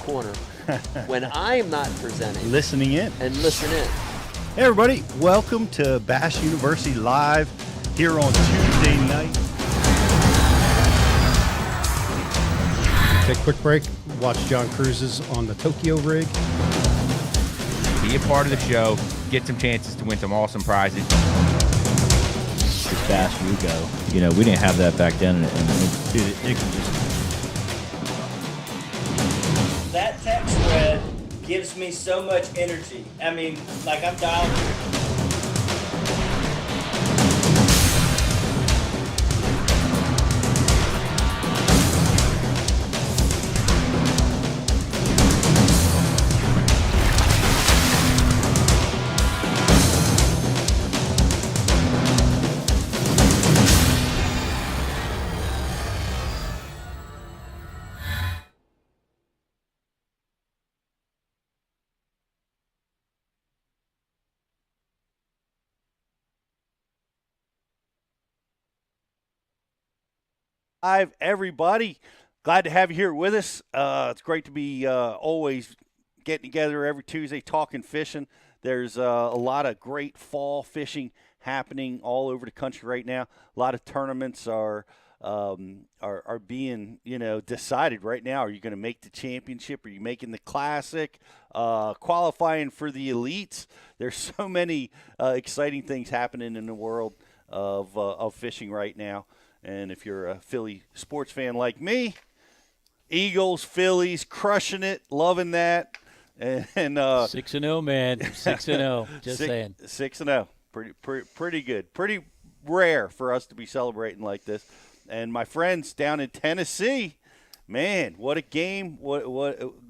corner when I'm not presenting. Listening in. And listen in. Hey, everybody. Welcome to Bass University Live here on Tuesday night. Take a quick break. Watch John Cruz's on the Tokyo rig. Be a part of the show. Get some chances to win some awesome prizes. As fast you go. You know, we didn't have that back then. And dude, it can just... That text thread gives me so much energy. I mean, like I'm dialed. Live, everybody. Glad to have you here with us. It's great to be always getting together every Tuesday talking fishing. There's a lot of great fall fishing happening all over the country right now. A lot of tournaments are being, decided right now. Are you going to make the championship? Are you making the classic? Qualifying for the elites? There's so many exciting things happening in the world of fishing right now. And if you're a Philly sports fan like me, Eagles, Phillies, crushing it, loving that. And 6-0, man. 6-0. Just saying. 6-0. Pretty good. Pretty rare for us to be celebrating like this. And my friends down in Tennessee, man, what a game. What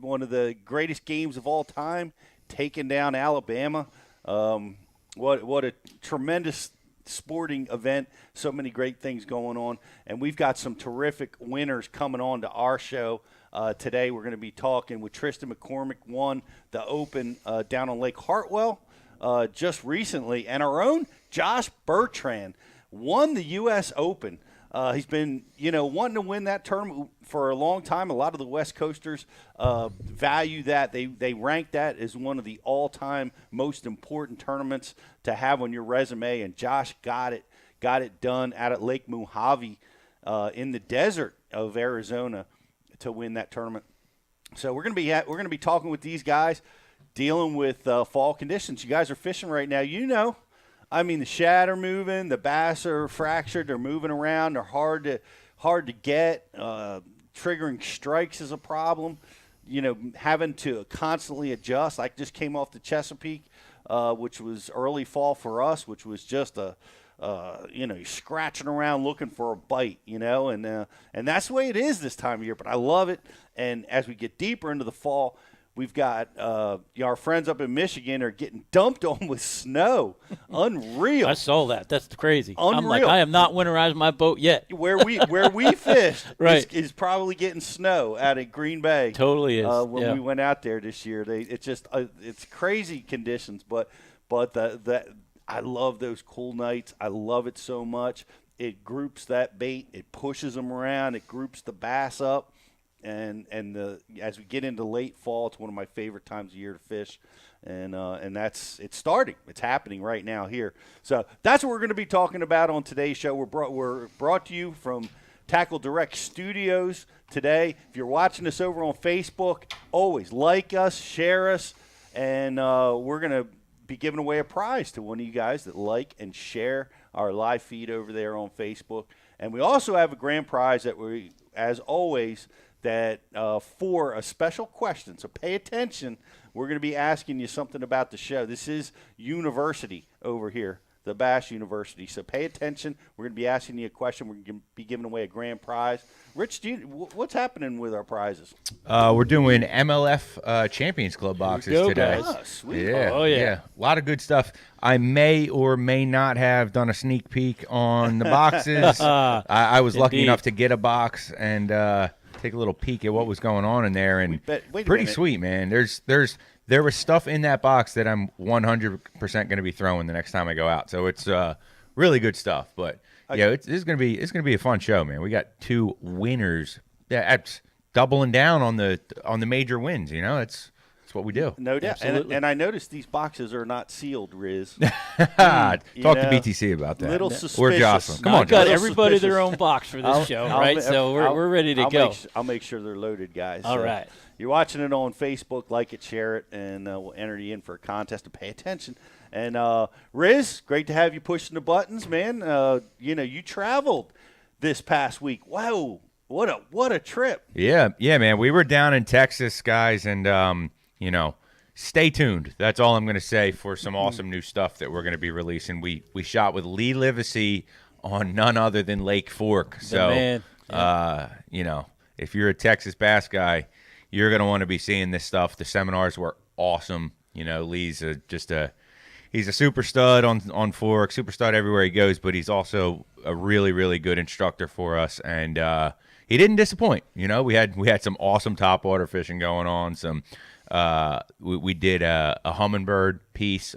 one of the greatest games of all time, taking down Alabama. What a tremendous sporting event. So many great things going on, and we've got some terrific winners coming on to our show today. We're going to be talking with Tristan McCormick, won the Open down on Lake Hartwell just recently, and our own Josh Bertrand won the U.S. Open. He's been, wanting to win that tournament for a long time. A lot of the West Coasters value that. They rank that as one of the all-time most important tournaments to have on your resume. And Josh got it done out at Lake Mohave in the desert of Arizona to win that tournament. So we're gonna be talking with these guys, dealing with fall conditions. You guys are fishing right now. I mean, the shad are moving, the bass are fractured, they're moving around, they're hard to get. Triggering strikes is a problem. Having to constantly adjust. I just came off the Chesapeake, which was early fall for us, which was just scratching around looking for a bite, and that's the way it is this time of year. But I love it. And as we get deeper into the fall, we've got our friends up in Michigan are getting dumped on with snow. Unreal. I saw that. That's crazy. Unreal. I'm like, I have not winterized my boat yet. Where we fished right. is probably getting snow out at Green Bay. Totally is. When we went out there this year, it's crazy conditions. But I love those cool nights. I love it so much. It groups that bait. It pushes them around. It groups the bass up. And as we get into late fall, it's one of my favorite times of year to fish, and it's starting. It's happening right now here. So that's what we're going to be talking about on today's show. We're brought to you from Tackle Direct Studios today. If you're watching us over on Facebook, always like us, share us, and we're going to be giving away a prize to one of you guys that like and share our live feed over there on Facebook. And we also have a grand prize that we, as always, that for a special question. So pay attention. We're going to be asking you something about the show. This is university over here, the Bass University. So pay attention. We're going to be asking you a question. We're going to be giving away a grand prize. Rich, what's happening with our prizes? We're doing MLF Champions Club boxes today. Oh, sweet. Yeah, oh, yeah. A lot of good stuff. I may or may not have done a sneak peek on the boxes. I was lucky enough to get a box and take a little peek at what was going on in there, and pretty sweet, man. There was stuff in that box that I'm 100% going to be throwing the next time I go out. So it's really good stuff. But yeah, it's going to be a fun show, man. We got two winners. Yeah, doubling down on the major wins. You know, that's what we do. No doubt. And I noticed these boxes are not sealed, Riz. Talk to BTC about that. Little suspicious. Or Jocelyn. Come on, I've got Jocelyn. everybody their own box for this show, right? So we're ready to go. I'll make sure they're loaded, guys. All right. You're watching it on Facebook. Like it, share it, and we'll enter you in for a contest to pay attention. And Riz, great to have you pushing the buttons, man. You traveled this past week. Wow, what a trip. Yeah, man. We were down in Texas, guys, and stay tuned. That's all I'm going to say for some awesome new stuff that we're going to be releasing. We shot with Lee Livesey on none other than Lake Fork. So, man. If you're a Texas bass guy, you're going to want to be seeing this stuff. The seminars were awesome. Lee's he's a super stud on Fork, super stud everywhere he goes, but he's also a really, really good instructor for us, and he didn't disappoint. We had some awesome topwater fishing going on. We did a hummingbird piece,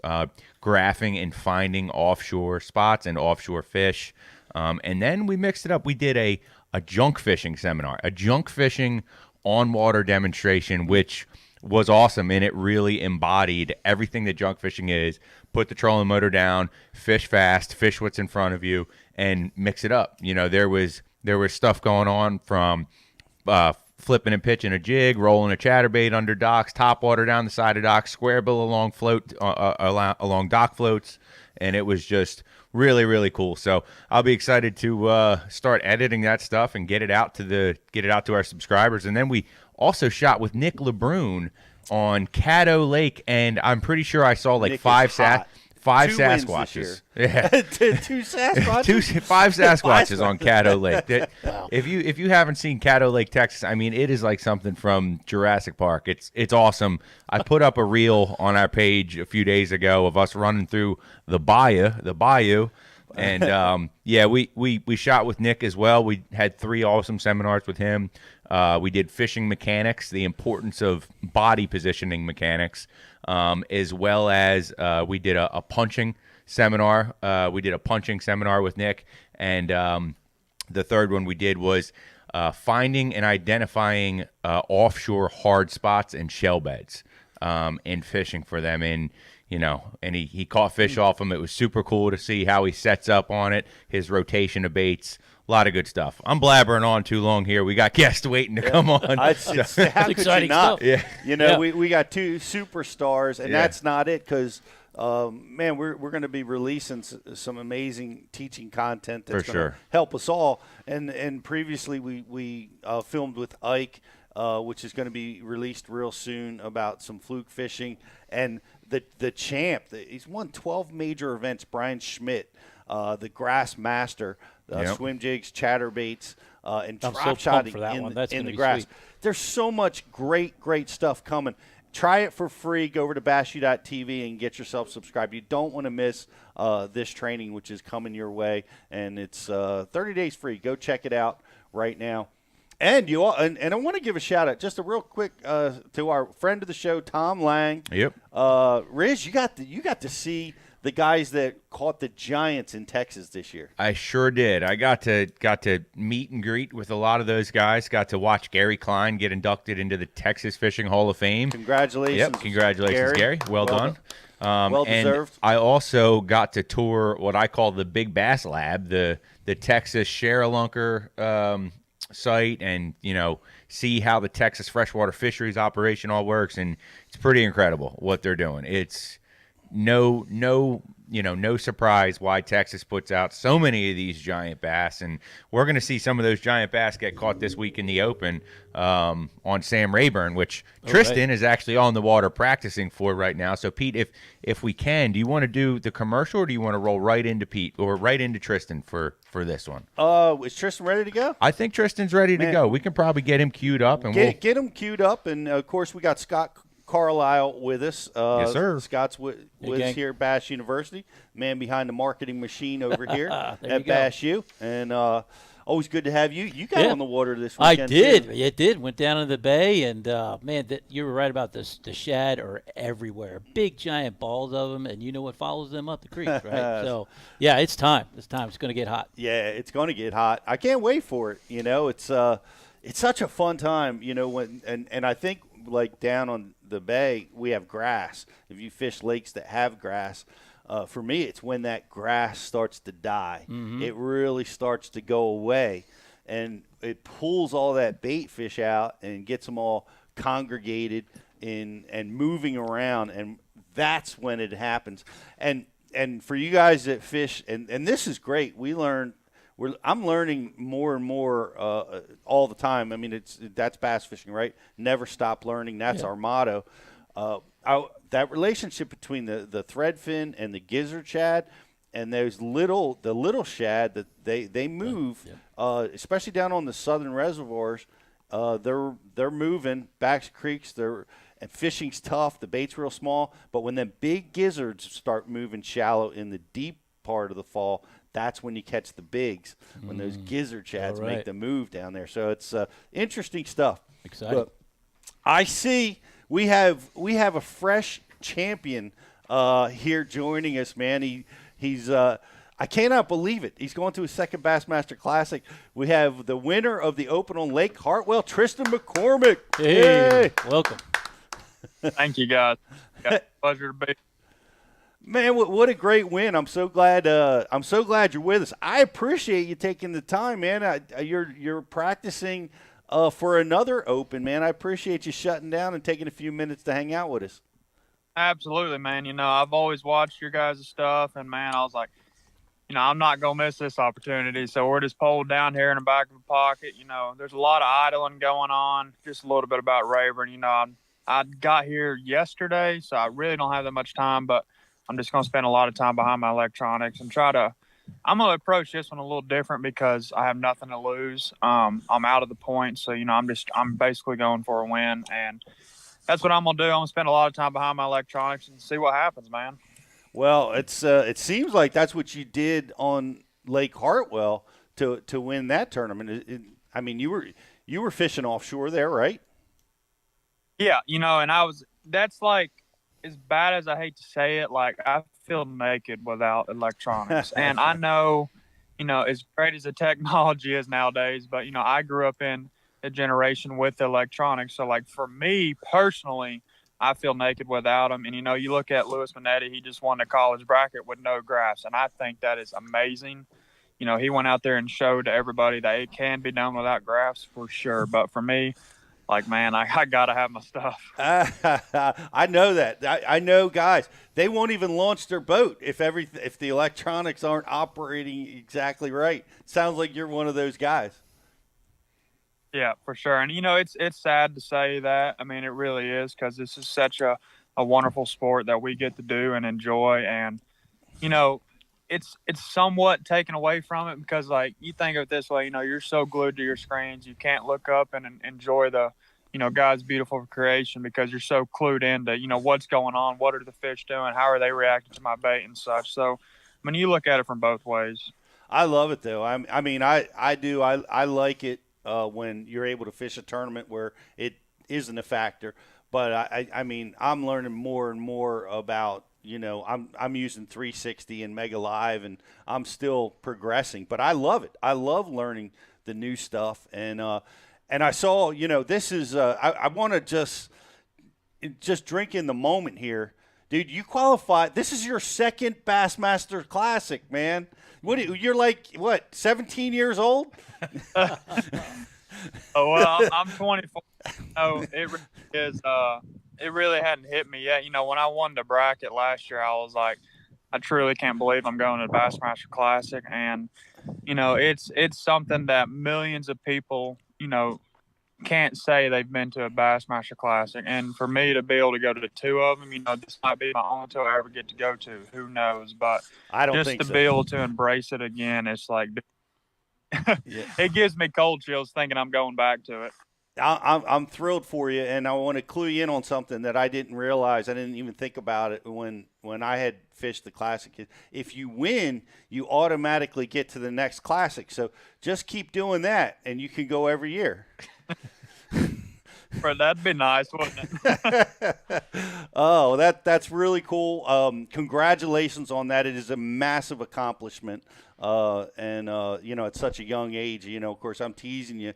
graphing and finding offshore spots and offshore fish, and then we mixed it up. We did a junk fishing seminar, a junk fishing on water demonstration, which was awesome, and it really embodied everything that junk fishing is. Put the trolling motor down, fish fast, fish what's in front of you, and mix it up. There was stuff going on from flipping and pitching a jig, rolling a chatterbait under docks, top water down the side of docks, square bill along along dock floats, and it was just really, really cool. So I'll be excited to start editing that stuff and get it out to our subscribers. And then we also shot with Nick LeBrun on Caddo Lake, and I'm pretty sure I saw like Nick five Two wins Sasquatches. Yeah. Two Sasquatches? Five Sasquatches on Caddo Lake. Wow. If you haven't seen Caddo Lake, Texas, I mean, it is like something from Jurassic Park. It's awesome. I put up a reel on our page a few days ago of us running through the bayou. And we shot with Nick as well. We had 3 awesome seminars with him. We did fishing mechanics, the importance of body positioning mechanics, as well as we did a punching seminar. We did a punching seminar with Nick, and the third one we did was finding and identifying offshore hard spots and shell beds, and fishing for them. And he caught fish off them. It was super cool to see how he sets up on it, his rotation of baits. A lot of good stuff. I'm blabbering on too long here. We got guests waiting to come on. How could you not? Yeah. We got 2 superstars, and that's not it because, we're going to be releasing some amazing teaching content that's going to help us all. And previously we filmed with Ike, which is going to be released real soon, about some fluke fishing. And the champ, he's won 12 major events, Brian Schmidt, the grass master, swim jigs, chatterbaits, and drop shotting in the grass. Sweet. There's so much great stuff coming. Try it for free. Go over to bashu.tv and get yourself subscribed. You don't want to miss this training, which is coming your way, and it's 30 days free. Go check it out right now. And I want to give a shout out, just a real quick, to our friend of the show, Tom Lang. Yep. Riz, you got to see the guys that caught the giants in Texas this year. I sure did. I got to meet and greet with a lot of those guys. Got to watch Gary Klein get inducted into the Texas Fishing Hall of Fame. Congratulations. Yep, congratulations, Gary. Well done. Well deserved. And I also got to tour what I call the Big Bass Lab, the Texas Sheralunker site, and see how the Texas freshwater fisheries operation all works, and it's pretty incredible what they're doing. It's no surprise why Texas puts out so many of these giant bass, and we're going to see some of those giant bass get caught this week in the Open on Sam Rayburn, which Tristan is actually on the water practicing for right now. So Pete, if we can, do you want to do the commercial, or do you want to roll right into Pete or right into Tristan for this one? Is Tristan ready to go? I think Tristan's ready to go. We can probably get him queued up, and get him queued up, and of course we got Scott Carlisle with us. Yes, sir. Scott's with us here at Bass University, man behind the marketing machine over here at Bass U. And always good to have you. You got on the water this weekend. I did. Too. It did. Went down to the bay, and you were right about this. The shad are everywhere. Big giant balls of them, and you know what follows them up the creek, right? So, yeah, it's time. It's time. It's going to get hot. Yeah, it's going to get hot. I can't wait for it. It's it's such a fun time, when and I think like down on the bay we have grass. If you fish lakes that have grass, for me it's when that grass starts to die. It really starts to go away, and it pulls all that bait fish out and gets them all congregated and moving around, and that's when it happens. And for you guys that fish, and this is great, I'm learning more and more all the time. I mean, that's bass fishing, right? Never stop learning. That's our motto. That relationship between the threadfin and the gizzard shad, and the little shad that they move, especially down on the southern reservoirs. They're moving back creeks. And fishing's tough. The bait's real small, but when the big gizzards start moving shallow in the deep part of the fall, that's when you catch the bigs, when those gizzard shads make the move down there. So it's interesting stuff. Exciting. But I see we have a fresh champion here joining us, man. He's I cannot believe it. He's going to his second Bassmaster Classic. We have the winner of the Open on Lake Hartwell, Tristan McCormick. Hey, welcome. Thank you, guys. Pleasure to be. Man, what a great win! I'm so glad. You're with us. I appreciate you taking the time, man. You're practicing for another Open, man. I appreciate you shutting down and taking a few minutes to hang out with us. Absolutely, man. I've always watched your guys' stuff, and man, I was like, I'm not gonna miss this opportunity. So we're just pulled down here in the back of the pocket. There's a lot of idling going on. Just a little bit about Rayburn. I got here yesterday, so I really don't have that much time, but I'm just going to spend a lot of time behind my electronics and I'm going to approach this one a little different because I have nothing to lose. I'm out of the points. So, I'm basically going for a win, and that's what I'm going to do. I'm going to spend a lot of time behind my electronics and see what happens, man. Well, it seems like that's what you did on Lake Hartwell to win that tournament. You were fishing offshore there, right? Yeah, and that's like, as bad as I hate to say it, like I feel naked without electronics. And I know, as great as the technology is nowadays, but, I grew up in a generation with electronics. So, like, for me personally, I feel naked without them. And, you look at Louis Minetti, he just won the college bracket with no graphs. And I think that is amazing. He went out there and showed to everybody that it can be done without graphs for sure. But for me, like, man, I got to have my stuff. I know that. I know guys, they won't even launch their boat if the electronics aren't operating exactly right. Sounds like you're one of those guys. Yeah, for sure. And, it's sad to say that. I mean, it really is, because this is such a wonderful sport that we get to do and enjoy. And, it's somewhat taken away from it because, like, you think of it this way, you're so glued to your screens, you can't look up and enjoy the, God's beautiful creation because you're so clued into, what's going on, what are the fish doing, how are they reacting to my bait and such. So, you look at it from both ways. I love it, though. I do. I like it when you're able to fish a tournament where it isn't a factor. But, I'm learning more and more about, I'm using 360 and Mega Live, and I'm still progressing. But I love it. I love learning the new stuff. And I saw, this is I want to just drink in the moment here. Dude, you qualified. This is your second Bassmaster Classic, man. You're like, 17 years old? Oh, well, I'm 24. No, it really is. It really hadn't hit me yet. When I won the bracket last year, I was like, I truly can't believe I'm going to the Bassmaster Classic. And, it's something that millions of people, can't say they've been to a Bassmaster Classic. And for me to be able to go to the two of them, this might be my only two I ever get to go to. Who knows? But I don't just think to so. be able to embrace it again, it's like, it gives me cold chills thinking I'm going back to it. I'm thrilled for you, and I want to clue you in on something that I didn't realize. I didn't even think about it when I had fished the Classic. If you win, you automatically get to the next Classic. So just keep doing that, and you can go every year. Bro, that'd be nice, wouldn't it? Oh, that's really cool. Congratulations on that. It is a massive accomplishment, and at such a young age. Of course, I'm teasing you.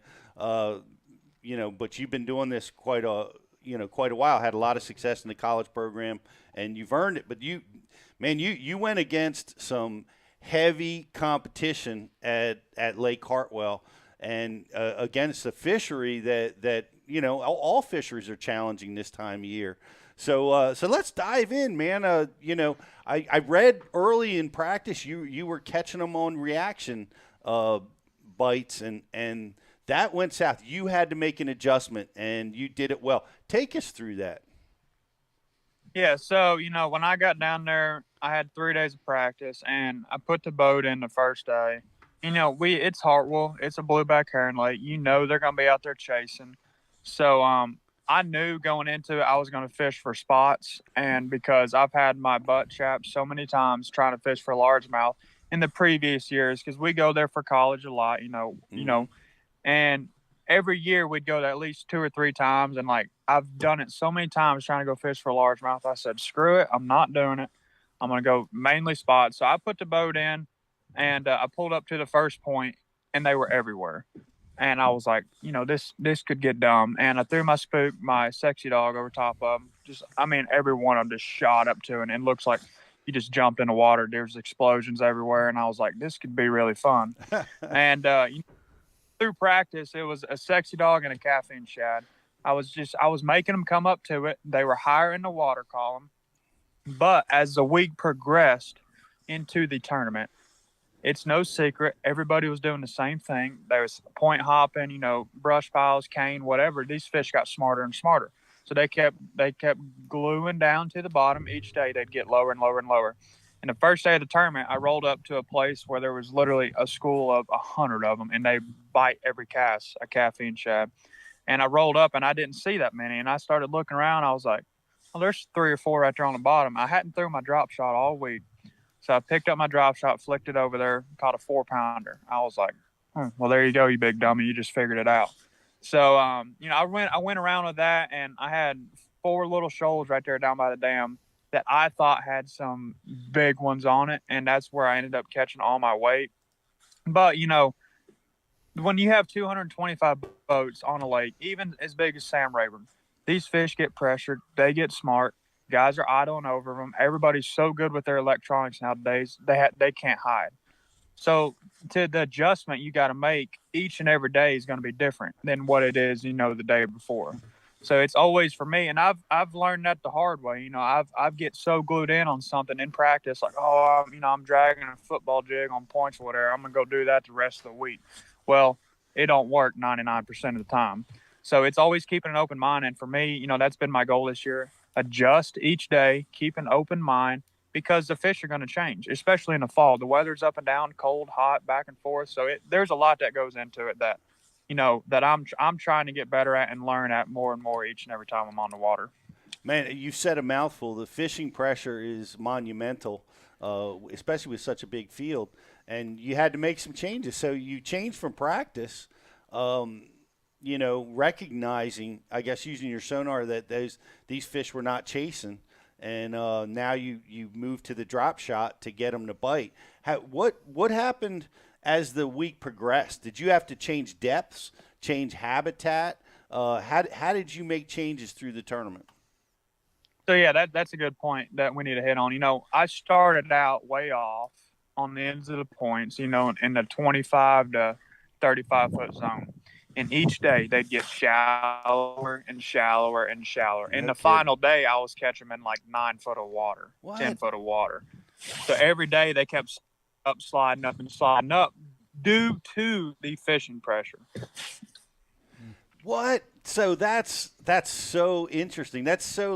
but you've been doing this quite a while. Had a lot of success in the college program, and you've earned it. But you went against some heavy competition at Lake Hartwell, and against a fishery that all fisheries are challenging this time of year. So let's dive in, man. I read early in practice you were catching them on reaction bites, and that went south. You had to make an adjustment, and you did it well. Take us through that. Yeah, so, when I got down there, I had 3 days of practice, and I put the boat in the first day. It's Hartwell. It's a blueback herring lake. They're going to be out there chasing. So I knew going into it I was going to fish for spots, and because I've had my butt chapped so many times trying to fish for largemouth in the previous years, because we go there for college a lot, and every year we'd go there at least 2 or 3 times, and I've done it so many times trying to go fish for largemouth. I said, screw it, I'm not doing it. I'm going to go mainly spots. So I put the boat in, and I pulled up to the first point, and they were everywhere. And I was like, this could get dumb. And I threw my spook, my sexy dog, over top of them. Every one of them just shot up to it, and it looks like you just jumped in the water. There's explosions everywhere. And I was like, this could be really fun. And through practice, it was a sexy dog and a caffeine shad. I was making them come up to it. They were higher in the water column. But as the week progressed into the tournament, it's no secret, everybody was doing the same thing. There was point hopping, brush piles, cane, whatever. These fish got smarter and smarter. So they kept gluing down to the bottom. Each day they'd get lower and lower and lower. And the first day of the tournament, I rolled up to a place where there was literally a school of 100 of them, and they bite every cast, a caffeine shad. And I rolled up, and I didn't see that many. And I started looking around. I was like, well, there's 3 or 4 right there on the bottom. I hadn't thrown my drop shot all week. So I picked up my drop shot, flicked it over there, caught a 4-pounder. I was like, well, there you go, you big dummy. You just figured it out. So, I went around with that, and I had 4 little shoals right there down by the dam that I thought had some big ones on it, and that's where I ended up catching all my weight. But, when you have 225 boats on a lake, even as big as Sam Rayburn, these fish get pressured. They get smart. Guys are idling over them. Everybody's so good with their electronics nowadays, they can't hide. So to the adjustment you got to make each and every day is going to be different than what it is, the day before. So it's always for me, and I've learned that the hard way. I've get so glued in on something in practice, like, I'm dragging a football jig on points or whatever. I'm gonna go do that the rest of the week. Well, it don't work 99% of the time. So it's always keeping an open mind, and for me, that's been my goal this year. Adjust each day, keep an open mind, because the fish are going to change, especially in the fall. The weather's up and down, cold, hot, back and forth. So there's a lot that goes into it that, that I'm trying to get better at and learn at more and more each and every time I'm on the water. Man, you said a mouthful. The fishing pressure is monumental, especially with such a big field. And you had to make some changes. So you changed from practice, recognizing, I guess, using your sonar that these fish were not chasing, and now you move to the drop shot to get them to bite. What happened as the week progressed? Did you have to change depths, change habitat? How did you make changes through the tournament? So yeah, that's a good point that we need to hit on. I started out way off on the ends of the points, in the 25 to 35 foot zone. And each day they'd get shallower and shallower and shallower. And the final day I was catching them in 9 foot of water, 10 foot of water. So every day they kept sliding up due to the fishing pressure. What? So that's so interesting. That's so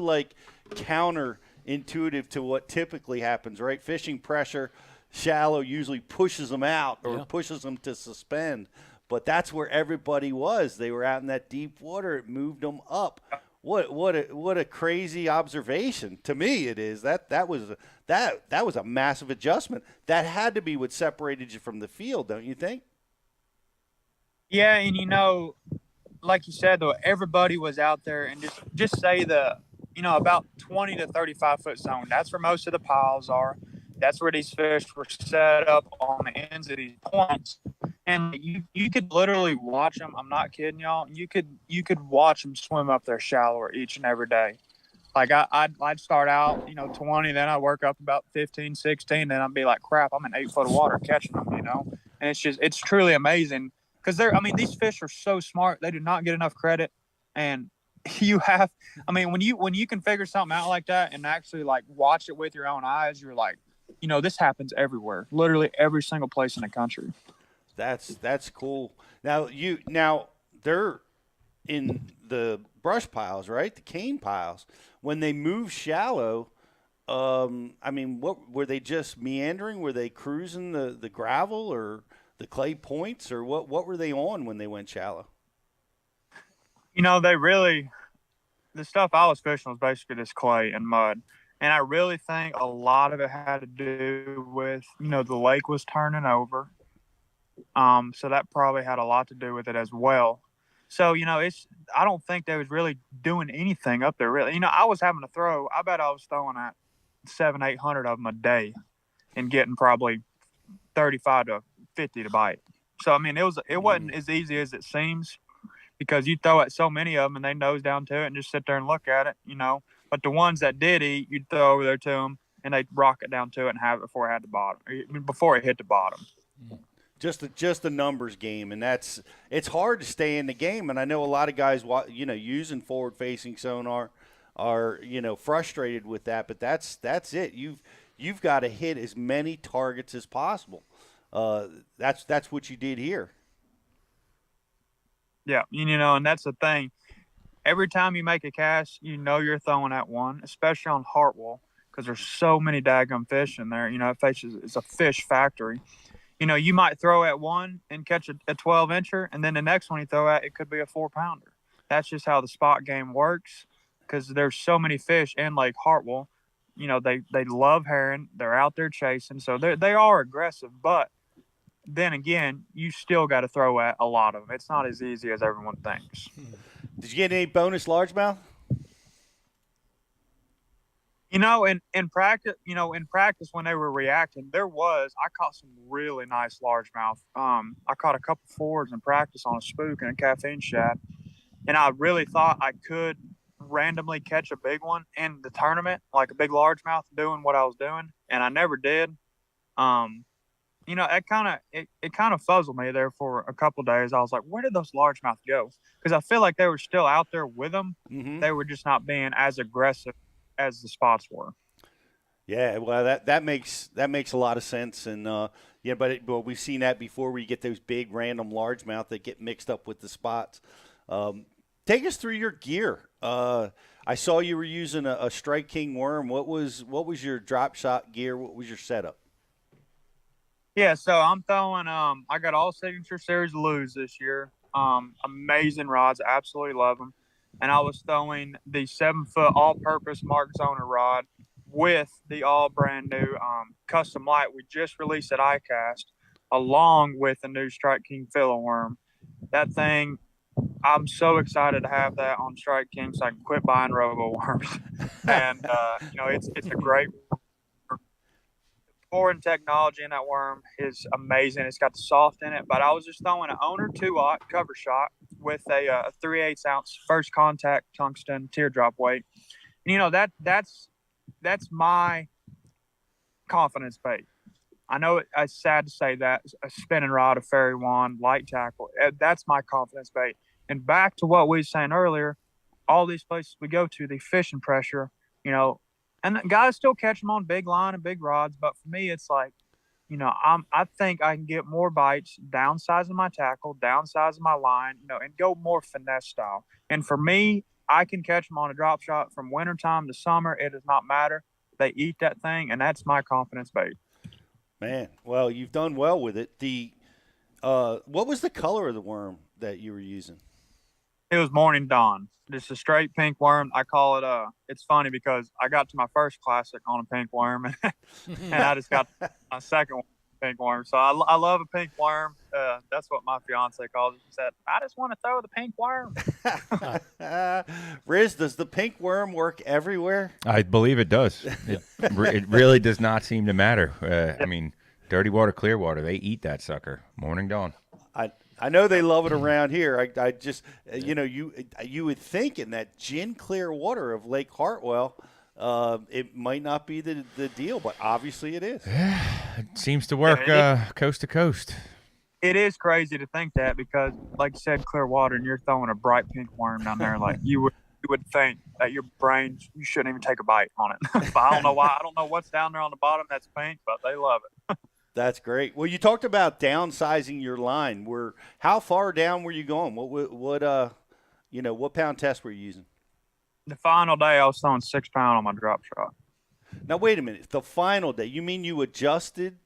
counterintuitive to what typically happens, right? Fishing pressure, shallow usually pushes them out or pushes them to suspend. But that's where everybody was. They were out in that deep water. It moved them up. What a crazy observation. To me, it is. That was a massive adjustment. That had to be what separated you from the field, don't you think? Yeah, and like you said, though, everybody was out there, and just say about 20 to 35 foot zone. That's where most of the piles are. That's where these fish were set up on the ends of these points. and you could literally watch them. I'm not kidding y'all. You could watch them swim up there shallower each and every day. Like I'd start out, 20, then I'd work up about 15, 16, then I'd be like, crap, I'm in 8 foot of water catching them, And it's truly amazing because these fish are so smart. They do not get enough credit. And when you can figure something out like that and actually like watch it with your own eyes, you're like, this happens everywhere, literally every single place in the country. That's cool. Now they're in the brush piles, right? The cane piles. When they move shallow, what were they just meandering? Were they cruising the gravel or the clay points, or what were they on when they went shallow? The stuff I was fishing was basically just clay and mud. And I really think a lot of it had to do with, the lake was turning over. So that probably had a lot to do with it as well. So, I don't think they was really doing anything up there, really. I was having to throw, I bet I was throwing at 700-800 of them a day and getting probably 35 to 50 to bite. So, it wasn't as easy as it seems because you throw at so many of them and they nose down to it and just sit there and look at it, But the ones that did eat, you'd throw over there to them and they'd rocket down to it and have it before it hit the bottom. Just a numbers game, and it's hard to stay in the game. And I know a lot of guys, using forward-facing sonar are frustrated with that. But that's it. You've got to hit as many targets as possible. That's what you did here. Yeah, and that's the thing. Every time you make a cast, you're throwing at one, especially on Hartwell, because there's so many daggum fish in there. It's a fish factory. You might throw at one and catch a 12-incher, and then the next one you throw at, it could be a 4-pounder. That's just how the spot game works because there's so many fish in Lake Hartwell. They love herring. They're out there chasing, so they are aggressive. But then again, you still got to throw at a lot of them. It's not as easy as everyone thinks. Did you get any bonus largemouth? In practice when they were reacting, I caught some really nice largemouth. I caught a couple forwards in practice on a spook and a caffeine shad. And I really thought I could randomly catch a big one in the tournament, like a big largemouth doing what I was doing. And I never did. It kind of fuzzled me there for a couple of days. I was like, where did those largemouth go? Because I feel like they were still out there with them. Mm-hmm. They were just not being as aggressive as the spots were. Yeah, well, that makes a lot of sense, and but we've seen that before, where you get those big random largemouth that get mixed up with the spots. Take us through your gear. I saw you were using a Strike King worm. What was your drop shot gear? What was your setup? Yeah, so I'm throwing. I got all Signature Series Lures this year. Amazing rods, absolutely love them. And I was throwing the 7-foot all-purpose Mark Zoner rod with the all brand new custom light we just released at iCast, along with the new Strike King filler worm. That thing, I'm so excited to have that on Strike King so I can quit buying robo worms. And it's a great foreign technology in that worm is amazing. It's got the soft in it, but I was just throwing an Owner 2-aught cover shot with a 3/8 ounce first contact tungsten teardrop weight. And, that's my confidence bait. I know it's sad to say that, a spinning rod, a fairy wand, light tackle, that's my confidence bait. And back to what we were saying earlier, all these places we go to, the fishing pressure, and the guys still catch them on big line and big rods. But for me, it's like, I think I can get more bites, downsizing my tackle, downsizing my line, and go more finesse style. And for me, I can catch them on a drop shot from wintertime to summer. It does not matter. They eat that thing, and that's my confidence bait. Man, well, you've done well with it. What was the color of the worm that you were using? It was Morning Dawn. Just a straight pink worm. I call it it's funny because I got to my first classic on a pink worm and I just got my second one, pink worm. So I love a pink worm. That's what my fiance calls it. She said, I just want to throw the pink worm. Riz, does the pink worm work everywhere? I believe it does. It really does not seem to matter. Dirty water, clear water, they eat that sucker. Morning, dawn. I know they love it around here. I just you would think in that gin clear water of Lake Hartwell, it might not be the deal, but obviously it is. It seems to work coast to coast. It is crazy to think that because, like you said, clear water, and you're throwing a bright pink worm down there. Like you would think that your brain, you shouldn't even take a bite on it. But I don't know why. I don't know what's down there on the bottom that's pink, but they love it. That's great. Well, you talked about downsizing your line. How far down were you going? What pound test were you using? The final day, I was throwing 6 pound on my drop shot. Now, wait a minute. The final day, you mean you adjusted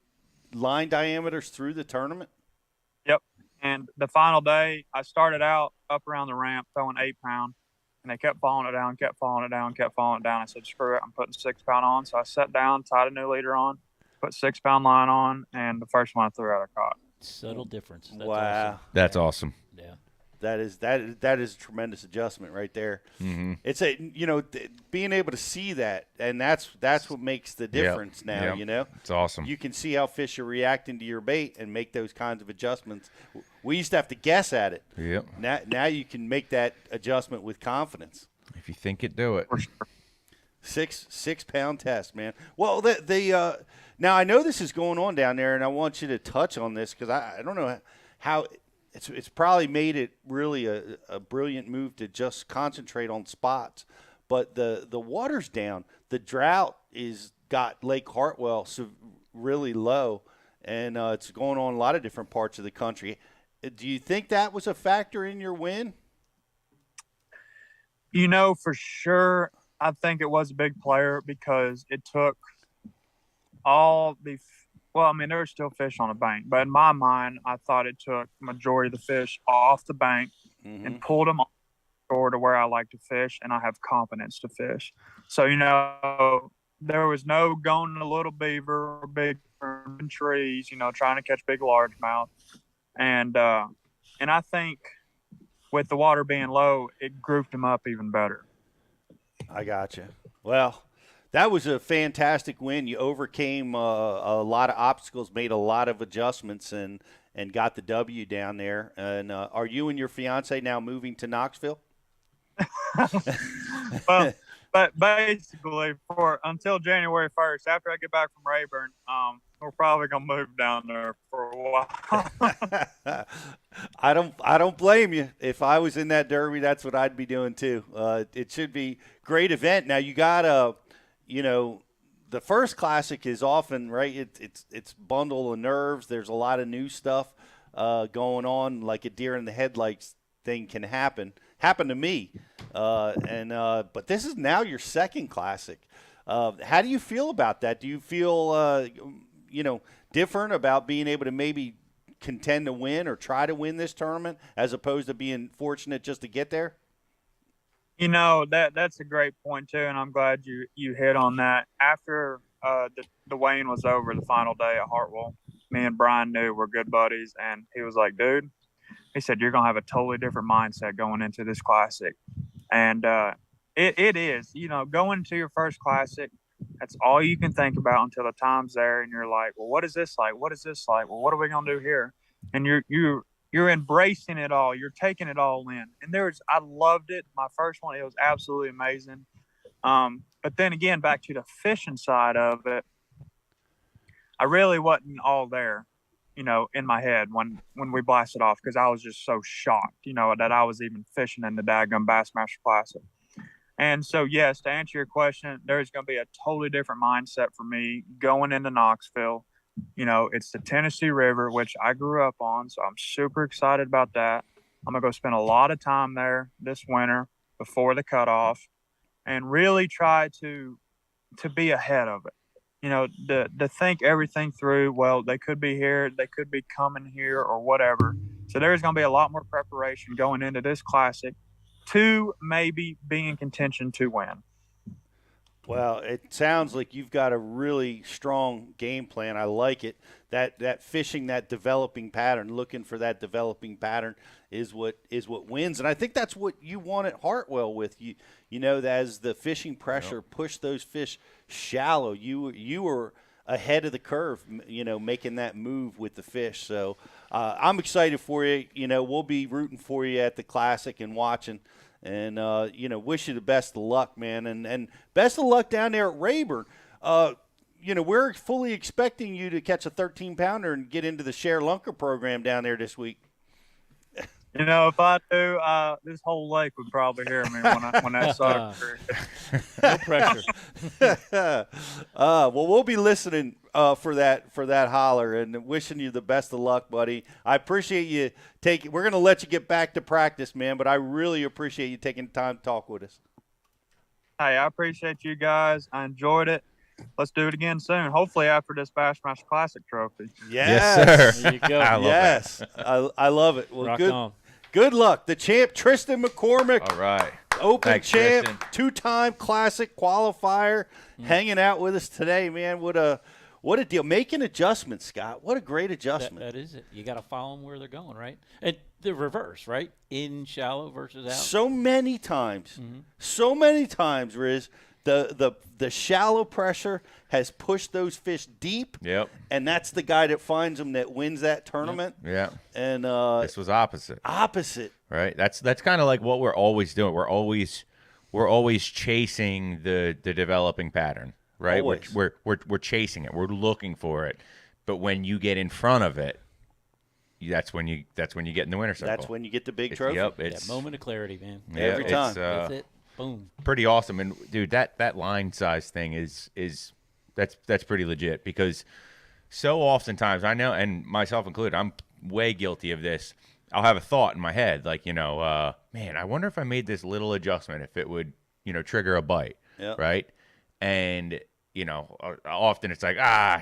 line diameters through the tournament? Yep. And the final day, I started out up around the ramp throwing 8 pound, and they kept falling it down, kept falling it down, kept falling it down. I said, screw it, I'm putting 6 pound on. So I sat down, tied a new leader on, put 6 pound line on, and the first one I threw out, I caught. Subtle difference. That's wow. Awesome. That's awesome. Yeah. That is a tremendous adjustment right there. Mm-hmm. It's being able to see that, and that's what makes the difference now. Yep. It's awesome. You can see how fish are reacting to your bait and make those kinds of adjustments. We used to have to guess at it. Yep. Now you can make that adjustment with confidence. If you think it, do it. 6 pound test, man. Well, now I know this is going on down there, and I want you to touch on this because I don't know how. It's probably made it really a brilliant move to just concentrate on spots. But the water's down. The drought is got Lake Hartwell really low, and it's going on in a lot of different parts of the country. Do you think that was a factor in your win? For sure, I think it was a big player because it took there were still fish on the bank, but in my mind, I thought it took the majority of the fish off the bank and pulled them shore to where I like to fish, and I have confidence to fish. So, there was no going to little beaver or big trees, trying to catch big largemouth. And I think with the water being low, it grouped them up even better. I gotcha. Well, that was a fantastic win. You overcame a lot of obstacles, made a lot of adjustments, and got the W down there. And are you and your fiance now moving to Knoxville? Well, but basically, until January 1st, after I get back from Rayburn, we're probably gonna move down there for a while. I don't blame you. If I was in that derby, that's what I'd be doing too. It should be a great event. Now you got the first classic is often right. It's bundle of nerves. There's a lot of new stuff going on, like a deer in the headlights thing can happen to me. But this is now your second classic. How do you feel about that? Do you feel different about being able to maybe contend to win or try to win this tournament as opposed to being fortunate just to get there? That's a great point too, and I'm glad you hit on that. After the weigh-in was over, the final day at Hartwell, me and Brian knew we're good buddies, and he was like, dude, he said, you're gonna have a totally different mindset going into this classic. And it is, going to your first classic, that's all you can think about until the time's there, and you're like, well, what is this like? What is this like? Well, what are we gonna do here? And you're embracing it all. You're taking it all in. And I loved it. My first one, it was absolutely amazing. But then again, back to the fishing side of it, I really wasn't all there, in my head when we blasted off, because I was just so shocked, that I was even fishing in the daggum Bassmaster Classic. And so, yes, to answer your question, there's going to be a totally different mindset for me going into Knoxville. It's the Tennessee River, which I grew up on, so I'm super excited about that. I'm going to go spend a lot of time there this winter before the cutoff and really try to be ahead of it. To think everything through. Well, they could be here, they could be coming here or whatever. So there's going to be a lot more preparation going into this classic to maybe be in contention to win. Well, it sounds like you've got a really strong game plan. I like it. That fishing, that developing pattern, looking for that developing pattern is what wins. And I think that's what you want at Hartwell with you. As the fishing pressure pushed those fish shallow, you were ahead of the curve, making that move with the fish. So I'm excited for you. We'll be rooting for you at the Classic and watching. And, wish you the best of luck, man. And best of luck down there at Rayburn. We're fully expecting you to catch a 13-pounder and get into the Share Lunker program down there this week. If I do, this whole lake would probably hear me when that starts. No pressure. Well, we'll be listening for that holler and wishing you the best of luck, buddy. I appreciate you taking. We're gonna let you get back to practice, man. But I really appreciate you taking the time to talk with us. Hey, I appreciate you guys. I enjoyed it. Let's do it again soon. Hopefully after this Bassmaster Classic trophy. Yes, sir. There you go. I love that. I love it. Well, Rock good. on. Good luck. The champ, Tristan McCormick. All right. Open Thanks, champ, Tristan. 2-time Classic qualifier, hanging out with us today, man. What a deal. Making adjustments, Scott. What a great adjustment. That is it. You got to follow them where they're going, right? And the reverse, right? In shallow versus out. So many times, Riz, the shallow pressure has pushed those fish deep. Yep. And that's the guy that finds them that wins that tournament. Yeah. And This was opposite. Right. That's kind of like what we're always doing. We're always chasing the developing pattern. Right. Always. We're chasing it. We're looking for it. But when you get in front of it, that's when you get in the winner circle. That's when you get the big trophy. Yep. That It's moment of clarity, man. Every time. That's it. Boom. pretty awesome. And dude, that line size thing is that's pretty legit, because so oftentimes, I know, and myself included, I'm way guilty of this. I'll have a thought in my head like, man, I wonder if I made this little adjustment, if it would, trigger a bite. Yep. Right. And often it's like,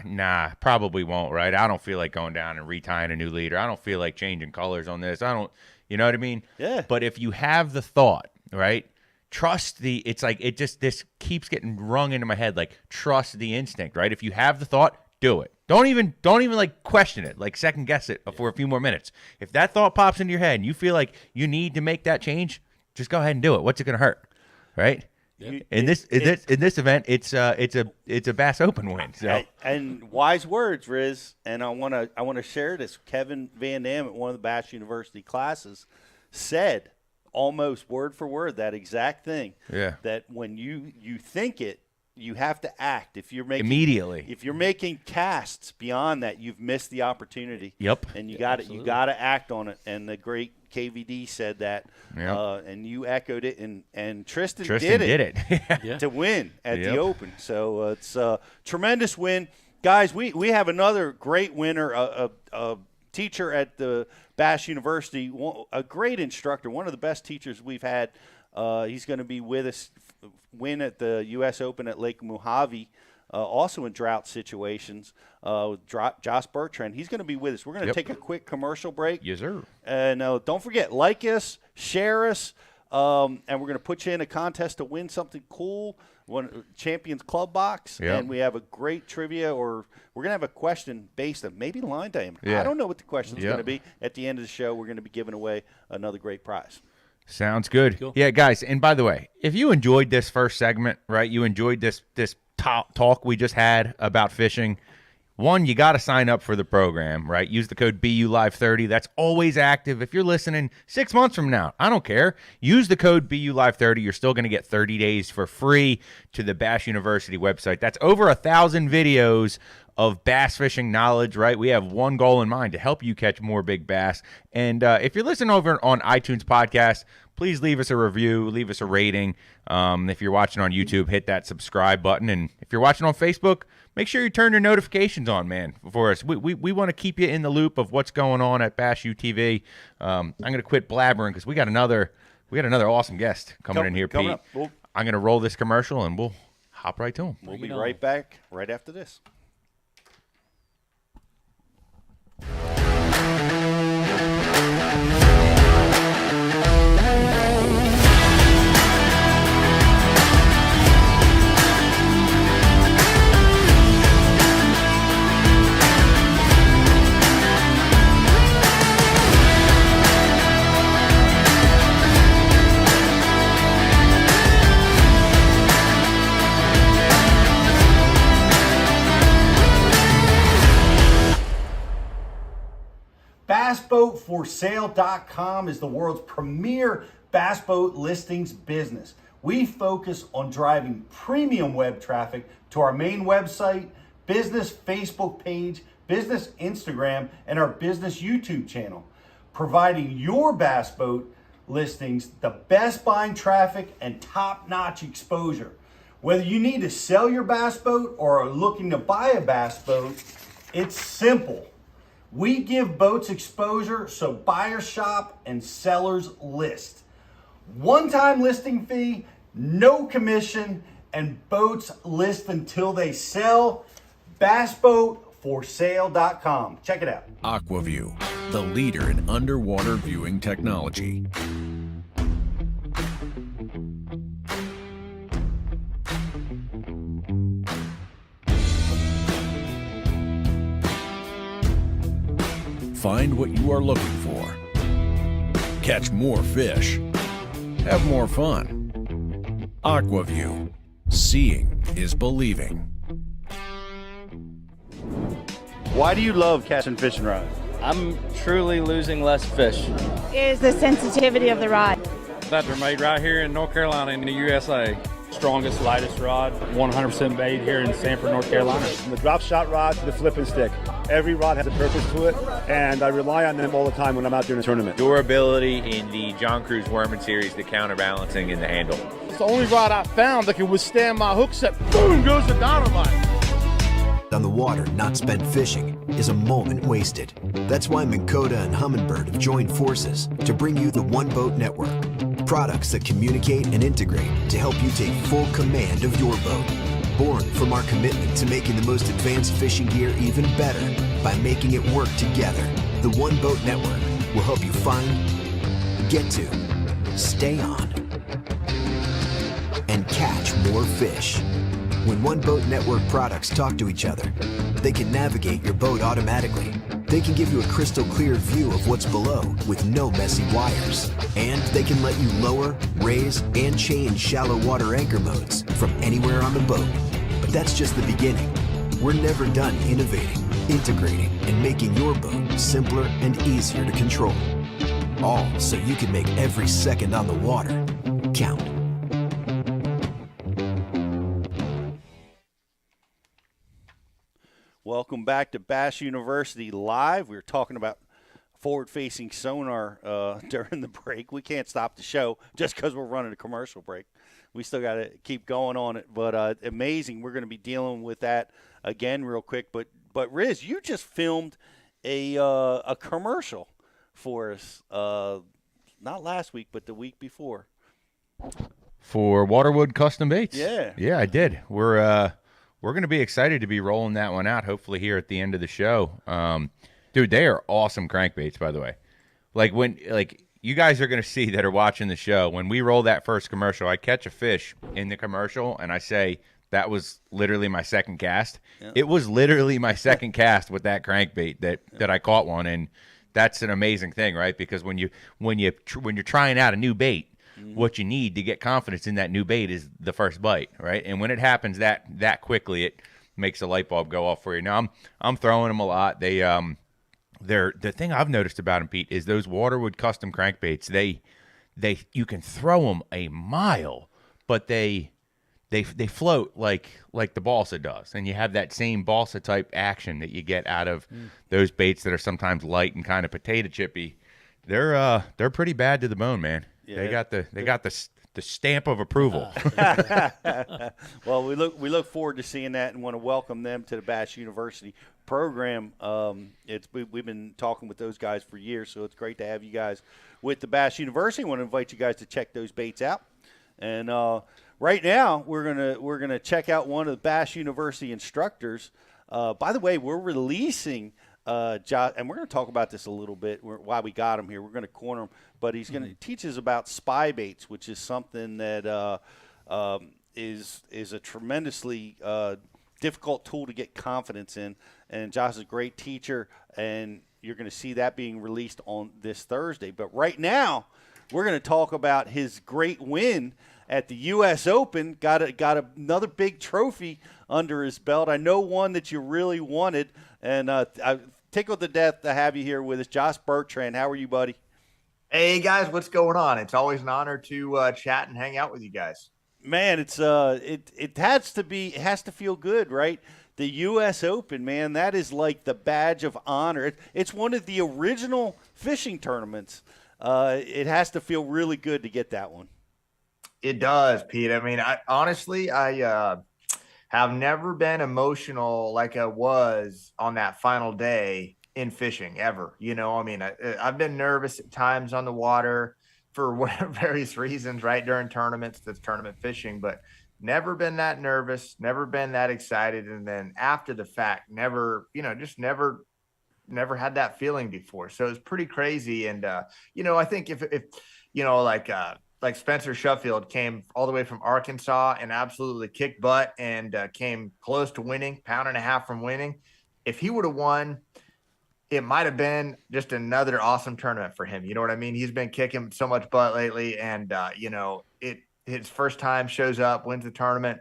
nah, probably won't. Right. I don't feel like going down and retying a new leader. I don't feel like changing colors on this. I don't, you know what I mean? Yeah. But if you have the thought, right, it's like, this keeps getting rung into my head. Like, trust the instinct, right? If you have the thought, do it. Don't even like question it, like second guess it for a few more minutes. If that thought pops into your head and you feel like you need to make that change, just go ahead and do it. What's it going to hurt? Right? In this event, it's a Bass Open win. So. And wise words, Riz. And I want to share this. Kevin Van Dam at one of the Bass University classes said almost word for word that exact thing. Yeah. That when you think it, you have to act. If you're making Immediately. If you're making casts beyond that, you've missed the opportunity. Yep. And you got to act on it. And the great KVD said that. Yep. And you echoed it. And Tristan did it. Yeah. to win at Yep. the Open. So it's a tremendous win. Guys, we have another great winner, a teacher at the Bass University, a great instructor, one of the best teachers we've had. He's going to be with us, win at the U.S. Open at Lake Mohave, also in drought situations, with Josh Bertrand. He's going to be with us. We're going to take a quick commercial break. Yes, sir. And don't forget, like us, share us, and we're going to put you in a contest to win something cool, one Champions Club box. Yep. And we have a great trivia, or we're going to have a question based on maybe line diameter. Yeah. I don't know what the question's Yep. going to be. At the end of the show, we're going to be giving away another great prize. Sounds good. Cool. Yeah, guys. And by the way, if you enjoyed this first segment, right, you enjoyed this talk we just had about fishing, one, you got to sign up for the program, right? Use the code BULive30. That's always active. If you're listening 6 months from now, I don't care. Use the code BULive30. You're still going to get 30 days for free to the Bass University website. That's over 1,000 videos of bass fishing knowledge, right? We have one goal in mind: to help you catch more big bass. And if you're listening over on iTunes podcast, please leave us a review, leave us a rating. If you're watching on YouTube, hit that subscribe button. And if you're watching on Facebook, make sure you turn your notifications on, man, for us. We want to keep you in the loop of what's going on at Bass UTV. I'm going to quit blabbering because we got another awesome guest coming in here, Pete. I'm going to roll this commercial and we'll hop right to him. We'll be right back right after this. BassBoatForSale.com is the world's premier bass boat listings business. We focus on driving premium web traffic to our main website, business Facebook page, business Instagram, and our business YouTube channel, providing your bass boat listings the best buying traffic and top-notch exposure. Whether you need to sell your bass boat or are looking to buy a bass boat, it's simple. We give boats exposure so buyers shop and sellers list. One-time listing fee, no commission, and boats list until they sell. BassBoatForSale.com. Check it out. AquaView, the leader in underwater viewing technology. Find what you are looking for. Catch more fish. Have more fun. AquaView. Seeing is believing. Why do you love casting fishing rods? I'm truly losing less fish. Is the sensitivity of the rod. That they're made right here in North Carolina in the USA. Strongest, lightest rod, 100% made here in Sanford, North Carolina. From the drop shot rod to the flipping stick. Every rod has a purpose to it, and I rely on them all the time when I'm out doing a tournament. Durability in the John Cruz Worman series, the counterbalancing in the handle. It's the only rod I found that can withstand my hook set. Boom goes the dynamite. On the water, not spent fishing, is a moment wasted. That's why Minn Kota and Humminbird have joined forces to bring you the One Boat Network. Products that communicate and integrate to help you take full command of your boat. Born from our commitment to making the most advanced fishing gear even better by making it work together. The One Boat Network will help you find, get to, stay on, and catch more fish. When One Boat Network products talk to each other, they can navigate your boat automatically. They can give you a crystal clear view of what's below with no messy wires. And they can let you lower, raise, and change shallow water anchor modes from anywhere on the boat. But that's just the beginning. We're never done innovating, integrating, and making your boat simpler and easier to control. All so you can make every second on the water count. Welcome back to Bass University Live. We were talking about forward-facing sonar during the break. We can't stop the show just because we're running a commercial break. We still got to keep going on it. But amazing. We're going to be dealing with that again real quick. But Riz, you just filmed a commercial for us, not last week, but the week before. For Waterwood Custom Baits? Yeah. Yeah, I did. We're going to be excited to be rolling that one out, hopefully here at the end of the show. Dude, they are awesome crankbaits, by the way. Like you guys are going to see that are watching the show. When we roll that first commercial, I catch a fish in the commercial, and I say that was literally my second cast. Yeah. It was literally my second cast with that crankbait that I caught one, and that's an amazing thing, right? Because when you're trying out a new bait, what you need to get confidence in that new bait is the first bite, right? And when it happens that quickly, it makes a light bulb go off for you. Now I'm throwing them a lot. The thing I've noticed about them, Pete, is those Waterwood custom crankbaits. You can throw them a mile, but they float like the balsa does, and you have that same balsa type action that you get out of those baits that are sometimes light and kind of potato chippy. They're pretty bad to the bone, man. Yeah. They got the stamp of approval. Well, we look forward to seeing that and want to welcome them to the Bass University program. We've been talking with those guys for years, so it's great to have you guys with the Bass University. I want to invite you guys to check those baits out. And right now, we're gonna check out one of the Bass University instructors. By the way, we're releasing. Josh, and we're going to talk about this a little bit, why we got him here. We're going to corner him, but he's going to teach us about spy baits, which is something that is a tremendously difficult tool to get confidence in. And Josh is a great teacher, and you're going to see that being released on this Thursday. But right now, we're going to talk about his great win at the U.S. Open. Got another big trophy under his belt. I know one that you really wanted. And tickled to death to have you here with us. Josh Bertrand, how are you, buddy? Hey guys, what's going on? It's always an honor to chat and hang out with you guys. Man, it's it has to feel good, right? The U.S. Open, man, that is like the badge of honor. It's one of the original fishing tournaments. It has to feel really good to get that one. It does, Pete. I mean, I have never been emotional like I was on that final day in fishing ever. You know, I mean, I've been nervous at times on the water for various reasons, right, during tournaments, that's tournament fishing, but never been that nervous, never been that excited. And then after the fact, never had that feeling before. So it's pretty crazy. And, I think if like Spencer Sheffield came all the way from Arkansas and absolutely kicked butt and came close to winning, pound and a half from winning. If he would have won, it might have been just another awesome tournament for him. You know what I mean? He's been kicking so much butt lately, and his first time shows up, wins the tournament.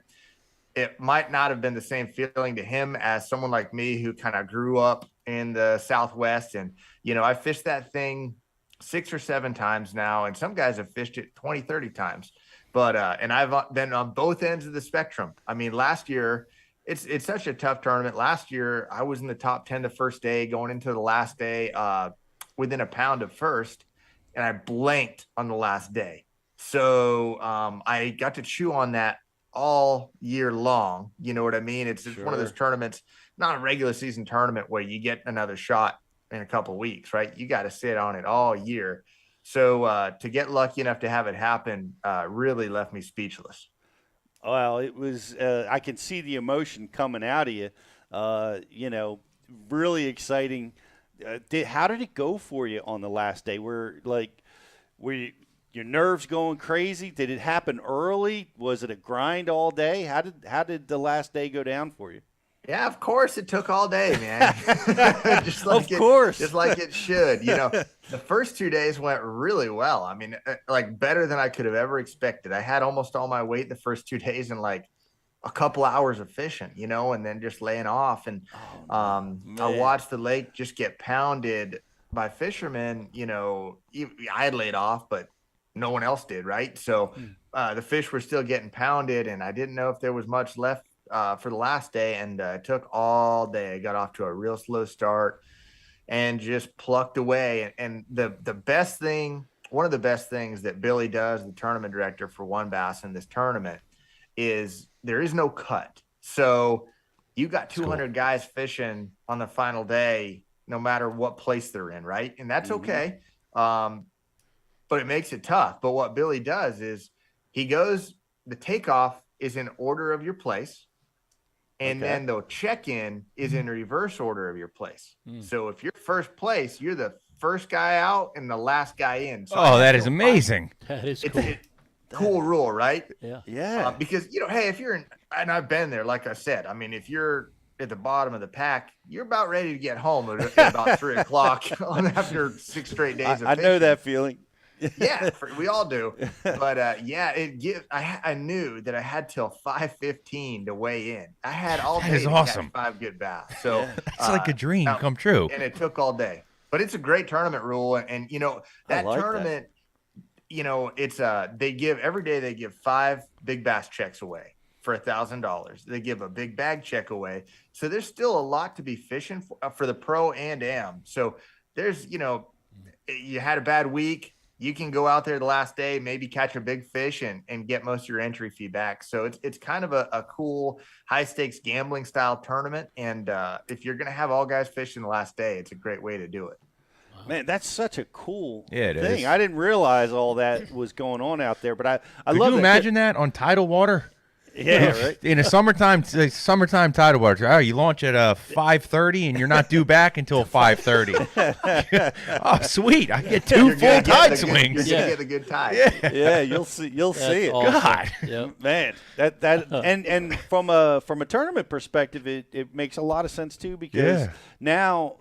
It might not have been the same feeling to him as someone like me who kind of grew up in the Southwest. And, I fished that thing 6 or 7 times now, and some guys have fished it 20, 30 times. But and I've been on both ends of the spectrum. I mean, last year, it's such a tough tournament. Last year, I was in the top 10 the first day, going into the last day within a pound of first, and I blanked on the last day. So I got to chew on that all year long. You know what I mean? It's one of those tournaments, not a regular season tournament where you get another shot in a couple of weeks, right? You got to sit on it all year. So to get lucky enough to have it happen really left me speechless. Well, it was I can see the emotion coming out of you. Really exciting. How did it go for you on the last day? Were your nerves going crazy? Did it happen early? Was it a grind all day? How did the last day go down for you? Yeah, of course it took all day, man. Just like it should. The first 2 days went really well. I mean, like better than I could have ever expected. I had almost all my weight the first 2 days in like a couple hours of fishing, and then just laying off. And I watched the lake just get pounded by fishermen. I had laid off, but no one else did, right? So the fish were still getting pounded, and I didn't know if there was much left for the last day, and it took all day. I got off to a real slow start and just plucked away. And the best thing, one of the best things that Billy does, the tournament director for One Bass in this tournament, is there is no cut. So you got 200 guys fishing on the final day, no matter what place they're in, right? And that's okay. But it makes it tough. But what Billy does is the takeoff is in order of your place. And then the check-in is in reverse order of your place. So if you're first place, you're the first guy out and the last guy in. So that is amazing. That is cool. It's a cool rule, right? Yeah. Because, hey, if you're and I've been there, like I said, I mean, if you're at the bottom of the pack, you're about ready to get home at about 3 o'clock after 6 straight days of I know that feeling. Yeah, we all do. But I knew that I had till 5:15 to weigh in. I had all day to catch 5 good bass. So it's like a dream come true. And it took all day. But it's a great tournament rule, and that tournament, it's they give every day they give 5 big bass checks away for $1,000. They give a big bag check away. So there's still a lot to be fishing for the pro and am. So there's you had a bad week. You can go out there the last day, maybe catch a big fish and get most of your entry fee back. So it's kind of a cool high stakes gambling style tournament. And if you're going to have all guys fishing the last day, it's a great way to do it. Man, that's such a cool it thing. is. I didn't realize all that was going on out there, but I Could love you imagine that on tidal water? Yeah, right. In a summertime tidal water, you launch at 5:30 and you're not due back until 5:30. Oh, sweet! I get 2 full tide swings. You're gonna get a good tide. Yeah, you'll see it. Awesome. God, Yep. man, that and from a tournament perspective, it makes a lot of sense too because now.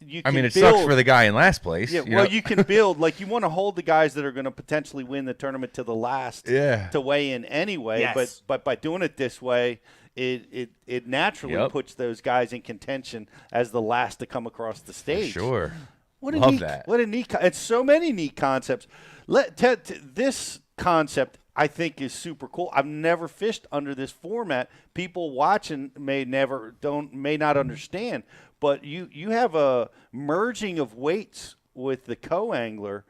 It sucks for the guy in last place. Yeah, you can build you want to hold the guys that are going to potentially win the tournament to the last to weigh in anyway. Yes. But by doing it this way, it naturally puts those guys in contention as the last to come across the stage. For sure. Love that. What a neat it's so many neat concepts. This concept I think is super cool. I've never fished under this format. People watching may not understand, but you have a merging of weights with the co-angler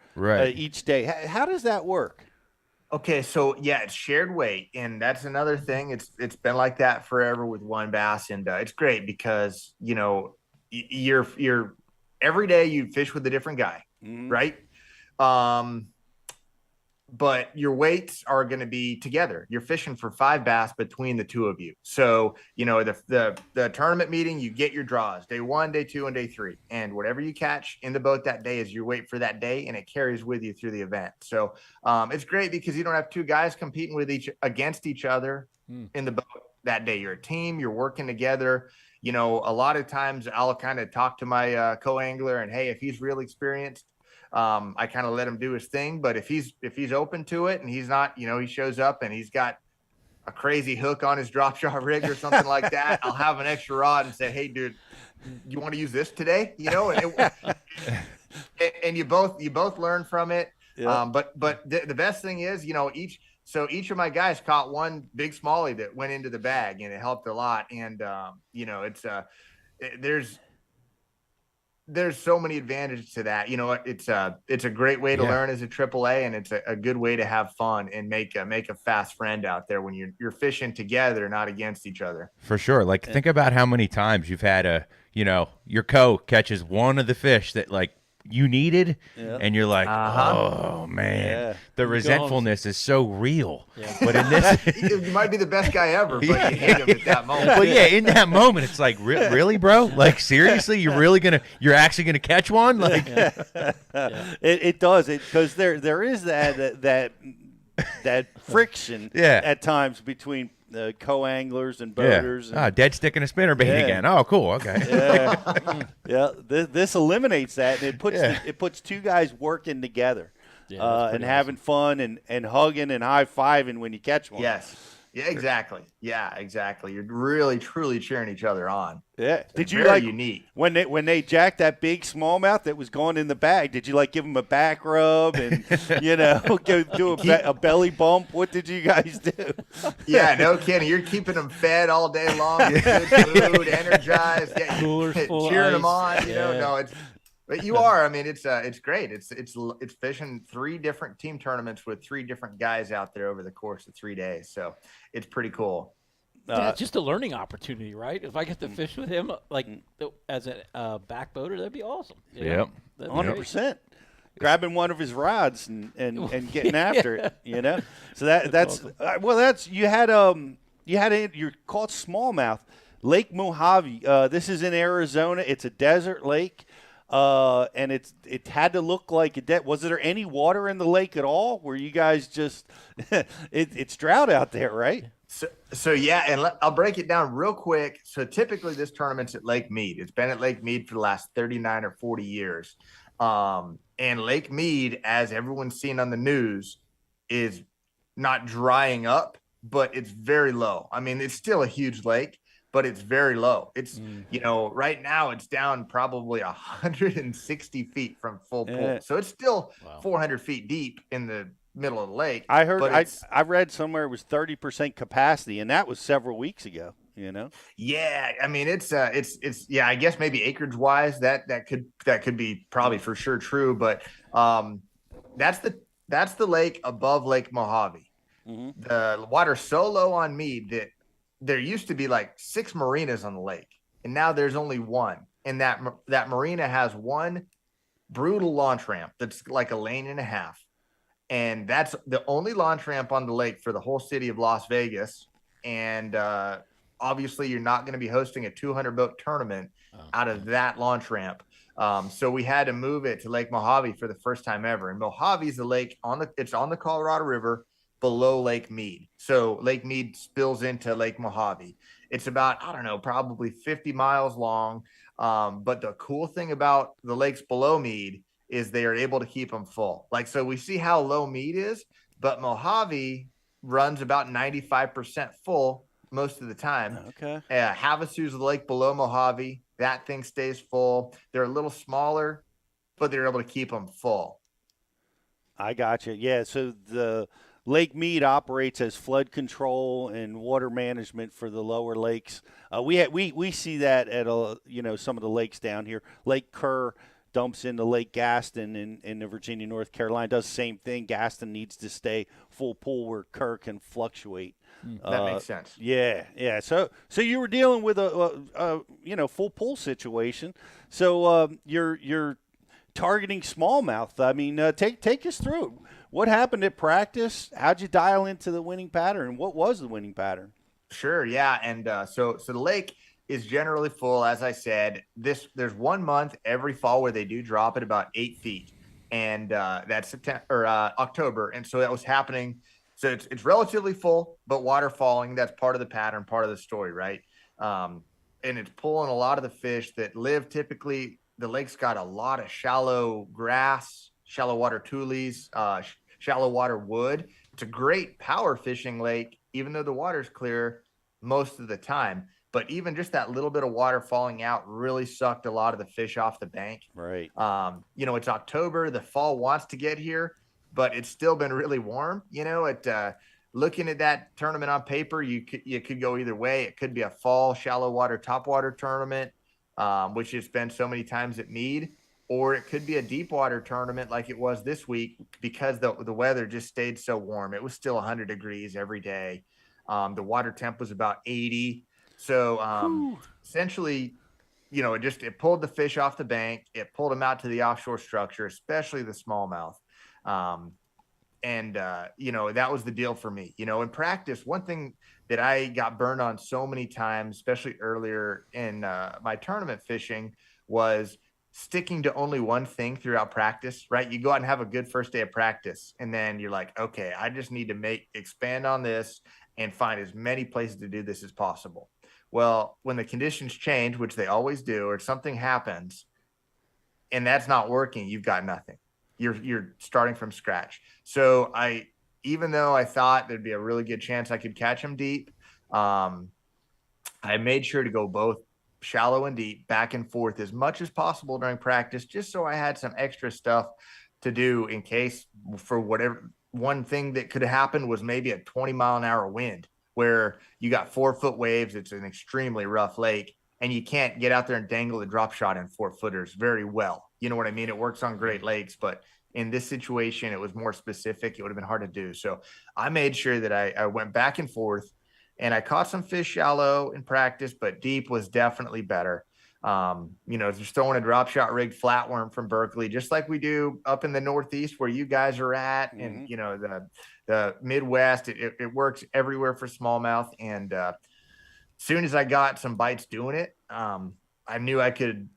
each day. How does that work? Okay, so yeah, it's shared weight, and that's another thing. It's been like that forever with one bass, and it's great because you're every day you fish with a different guy, right? But your weights are going to be together. You're fishing for 5 bass between the two of you. So, the tournament meeting, you get your draws, day 1, day 2, and day 3. And whatever you catch in the boat that day is your weight for that day, and it carries with you through the event. So it's great because you don't have 2 guys competing against each other in the boat that day. You're a team, you're working together. A lot of times I'll kind of talk to my co-angler and, hey, if he's real experienced, I kind of let him do his thing, but if he's open to it and he's not, he shows up and he's got a crazy hook on his drop shot rig or something like that, I'll have an extra rod and say, hey dude, you want to use this today? And you both learn from it. Yeah. But the best thing is, each of my guys caught one big smallie that went into the bag and it helped a lot. And, there's so many advantages to that. It's a great way to learn as a AAA, and it's a good way to have fun and make a fast friend out there when you're fishing together, not against each other. For sure. Like, think about how many times you've had your co catches one of the fish that you needed, and you're like, oh man, the resentfulness is so real. Yeah. But in this, you might be the best guy ever, but you hate him at that moment. But yeah, in that moment, it's like, really, bro? Like, seriously, you're actually gonna catch one? Like, it does it because there is that friction at times between co-anglers and boaters. Dead stick and a spinnerbait again. Oh, cool. Okay. This eliminates that, and it puts 2 guys working together and having fun and hugging and high-fiving when you catch one. Yes. Yeah, exactly. Yeah, exactly. You're really, truly cheering each other on. Yeah. Did you very unique when they jacked that big smallmouth that was going in the bag? Did you give them a back rub and go do a belly bump? What did you guys do? Yeah, no kidding. You're keeping them fed all day long, with good food, energized, cheering them on. But you are. I mean, it's great. It's fishing 3 different team tournaments with 3 different guys out there over the course of 3 days. So it's pretty cool. It's just a learning opportunity, right? If I get to fish with him, as a back boater, that'd be awesome. Yep, 100%. Grabbing one of his rods and getting after it. So that's awesome. You had you're called smallmouth, Lake Mohave. This is in Arizona. It's a desert lake. And it had to look like it. Was there any water in the lake at all? Were you guys just it's drought out there, right? So yeah, and I'll break it down real quick. So typically this tournament's at Lake Mead. It's been at Lake Mead for the last 39 or 40 years. And Lake Mead, as everyone's seen on the news, is not drying up, but it's very low. I mean, it's still a huge lake, but it's very low. It's, right now it's down probably 160 feet from full pool. So it's still 400 feet deep in the middle of the lake. I heard, I read somewhere it was 30% capacity, and that was several weeks ago, Yeah. I mean, it's I guess maybe acreage wise that could be probably for sure true, but that's the lake above Lake Mohave. Mm-hmm. The water's so low on Mead that there used to be 6 marinas on the lake, and now there's only 1. And that marina has 1 brutal launch ramp that's like a lane and a half. And that's the only launch ramp on the lake for the whole city of Las Vegas. And obviously you're not going to be hosting a 200 boat tournament out of that launch ramp. So we had to move it to Lake Mohave for the first time ever. And Mohave is a lake it's on the Colorado River, below Lake Mead. So Lake Mead spills into Lake Mohave. It's about, probably 50 miles long. But the cool thing about the lakes below Mead is they are able to keep them full. So we see how low Mead is, but Mohave runs about 95% full. most of the time. Okay. Havasu's the lake below Mohave. That thing stays full. They're a little smaller, but they're able to keep them full. I got you. Yeah, so the Lake Mead operates as flood control and water management for the lower lakes. We see that at some of the lakes down here. Lake Kerr dumps into Lake Gaston in the Virginia, North Carolina. Does the same thing. Gaston needs to stay full pool where Kerr can fluctuate. That makes sense. Yeah. So you were dealing with a full pool situation. So you're targeting smallmouth. I mean, take us through it. What happened at practice? How'd you dial into the winning pattern? What was the winning pattern? Sure, yeah, and so the lake is generally full. As I said, there's 1 month every fall where they do drop at about 8 feet, and that's September or October, and so that was happening. So it's relatively full, but water falling. That's part of the pattern, part of the story, right? And it's pulling a lot of the fish that live typically. The lake's got a lot of shallow grass, shallow water tules, shallow water wood. It's a great power fishing lake, even though the water's clear most of the time. But even just that little bit of water falling out really sucked a lot of the fish off the bank. Right. It's October. The fall wants to get here, but it's still been really warm. Looking at that tournament on paper, you could go either way. It could be a fall shallow water, top water tournament, which it's been so many times at Mead, or it could be a deep water tournament like it was this week because the weather just stayed so warm. It was still 100 degrees every day. The water temp was about 80. So essentially, it pulled the fish off the bank. It pulled them out to the offshore structure, especially the smallmouth. That was the deal for me. In practice, one thing that I got burned on so many times, especially earlier in my tournament fishing, was sticking to only one thing throughout practice, right? You go out and have a good first day of practice, and then you're like, okay, I just need to expand on this and find as many places to do this as possible. Well, when the conditions change, which they always do, or something happens, and that's not working, you've got nothing. You're starting from scratch. So even though I thought there'd be a really good chance I could catch them deep, I made sure to go both shallow and deep, back and forth as much as possible during practice, just so I had some extra stuff to do in case for whatever. One thing that could have happened was maybe a 20-mile-an-hour wind where you got 4-foot waves. It's an extremely rough lake, and you can't get out there and dangle the drop shot in 4-footers very well. You know what I mean? It works on Great Lakes, but in this situation, it was more specific. It would have been hard to do. So I made sure that I went back and forth, and I caught some fish shallow in practice, but deep was definitely better. Just throwing a drop shot rig flatworm from Berkeley, just like we do up in the Northeast where you guys are at, and the Midwest. It works everywhere for smallmouth. And as soon as I got some bites doing it, I knew I could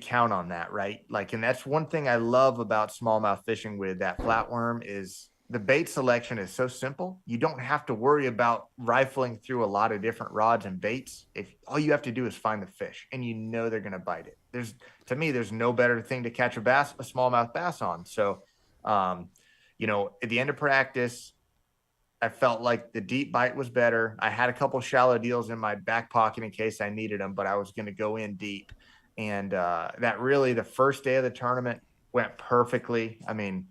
count on that, right? And that's one thing I love about smallmouth fishing with that flatworm is the bait selection is so simple. You don't have to worry about rifling through a lot of different rods and baits. If all you have to do is find the fish, and they're going to bite it. There's no better thing to catch a smallmouth bass on. So, at the end of practice, I felt like the deep bite was better. I had a couple shallow deals in my back pocket in case I needed them, but I was going to go in deep. And that really, the first day of the tournament went perfectly. I mean,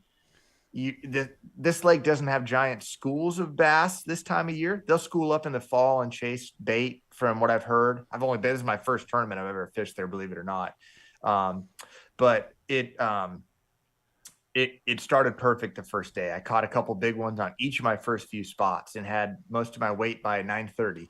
this lake doesn't have giant schools of bass this time of year. They'll school up in the fall and chase bait, from what I've heard. This is my first tournament I've ever fished there, believe it or not. But it started perfect the first day. I caught a couple big ones on each of my first few spots and had most of my weight by 9:30.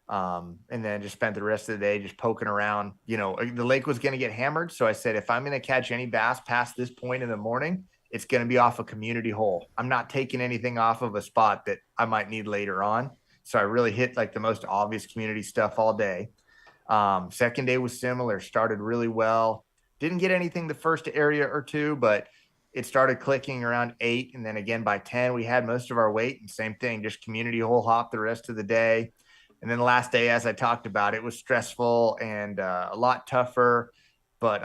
And then just spent the rest of the day just poking around. The lake was going to get hammered. So I said, if I'm going to catch any bass past this point in the morning, it's going to be off a community hole. I'm not taking anything off of a spot that I might need later on. So I really hit the most obvious community stuff all day. Second day was similar, started really well. Didn't get anything the first area or two, but it started clicking around 8. And then again, by 10, we had most of our weight, and same thing, just community hole hop the rest of the day. And then the last day, as I talked about, it was stressful and a lot tougher, but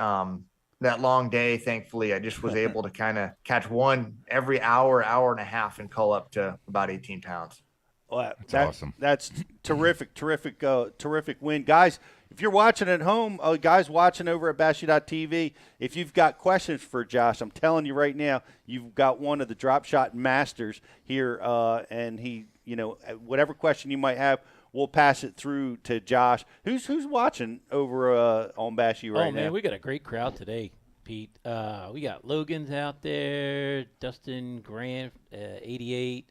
that long day, thankfully, I just was able to kind of catch one every hour and a half and cull up to about 18 pounds. Well, That's awesome. That's terrific win. Guys, if you're watching at home, guys watching over at Bashy.tv, if you've got questions for Josh, I'm telling you right now, you've got one of the drop shot masters here, and he, whatever question you might have, we'll pass it through to Josh. Who's watching over on Bashy right now? Oh, man, we got a great crowd today, Pete. We got Logan's out there, Dustin Grant, 88.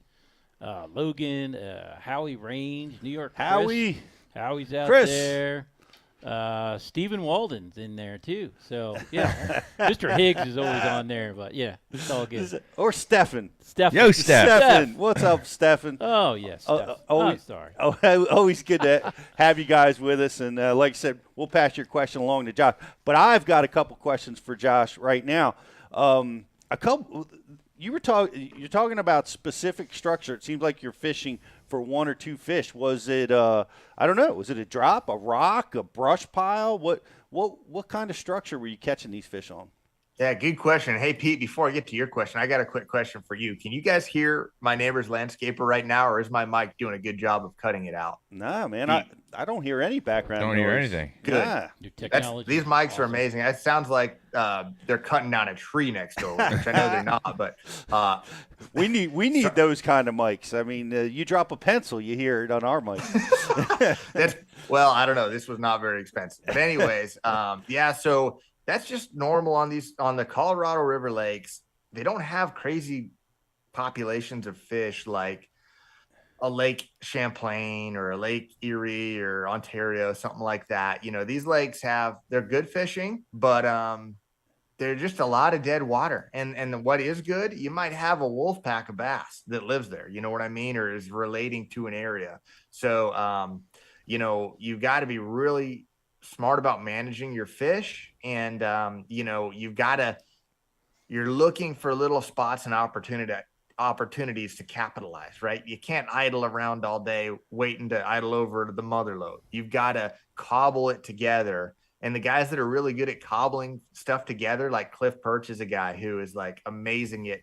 Logan, Howie Range, New York. Howie. Howie's out Chris. there. Stephen Walden's in there too. So yeah, Mr. Higgs is always on there, but yeah, it's all good. Or Stefan. Stefan. Yo, Stefan. What's up, Stefan? Oh yes. Always, sorry. Always good to have you guys with us. And like I said, we'll pass your question along to Josh. But I've got a couple questions for Josh right now. You're talking about specific structure. It seems like you're fishing for one or two fish. Was it I don't know, was it a drop, a rock, a brush pile? What kind of structure were you catching these fish on? Yeah, good question. Hey, Pete, before I get to your question, I got a quick question for you. Can you guys hear my neighbor's landscaper right now, or is my mic doing a good job of cutting it out? Nah, man, I don't hear any background Don't noise. hear anything. Good. Nah. These mics are amazing. It sounds like they're cutting down a tree next door, which I know they're not, but we need those kind of mics. I mean, you drop a pencil, you hear it on our mic. Well, I don't know. This was not very expensive. But anyways, so that's just normal on the Colorado River lakes. They don't have crazy populations of fish like a Lake Champlain or a Lake Erie or Ontario, something like that. These lakes they're good fishing, but they're just a lot of dead water. And what is good, you might have a wolf pack of bass that lives there, you know what I mean, or is relating to an area. So, you've got to be really smart about managing your fish, and you're looking for little spots and opportunities to capitalize, right? You can't idle around all day waiting to idle over to the mother lode. You've got to cobble it together. And the guys that are really good at cobbling stuff together, like Cliff Perch is a guy who is like amazing at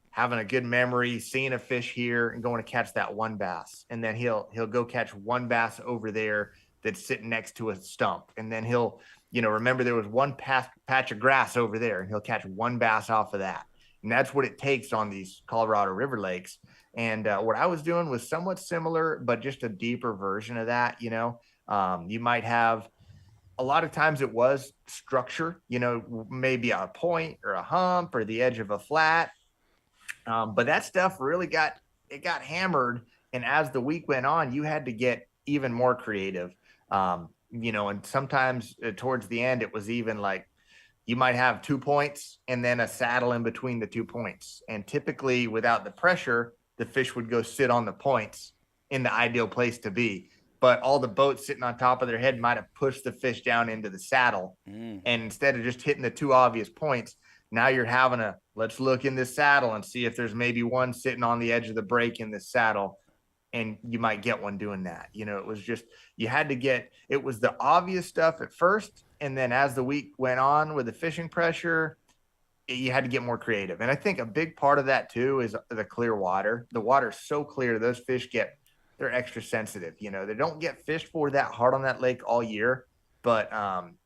having a good memory, seeing a fish here and going to catch that one bass. And then he'll go catch one bass over there that's sitting next to a stump. And then he'll, remember there was one patch of grass over there, and he'll catch one bass off of that. And that's what it takes on these Colorado River lakes. And what I was doing was somewhat similar, but just a deeper version of that. You might have, a lot of times it was structure, maybe a point or a hump or the edge of a flat. But that stuff really got hammered. And as the week went on, you had to get even more creative. And sometimes towards the end, it was even like you might have 2 points and then a saddle in between the 2 points. And typically without the pressure, the fish would go sit on the points in the ideal place to be. But all the boats sitting on top of their head might have pushed the fish down into the saddle. And instead of just hitting the 2 obvious points, now you're having let's look in this saddle and see if there's maybe one sitting on the edge of the break in this saddle. And you might get one doing that. It was just, it was the obvious stuff at first. And then as the week went on with the fishing pressure, you had to get more creative. And I think a big part of that too is the clear water. The water's so clear, those fish they're extra sensitive. They don't get fished for that hard on that lake all year. But,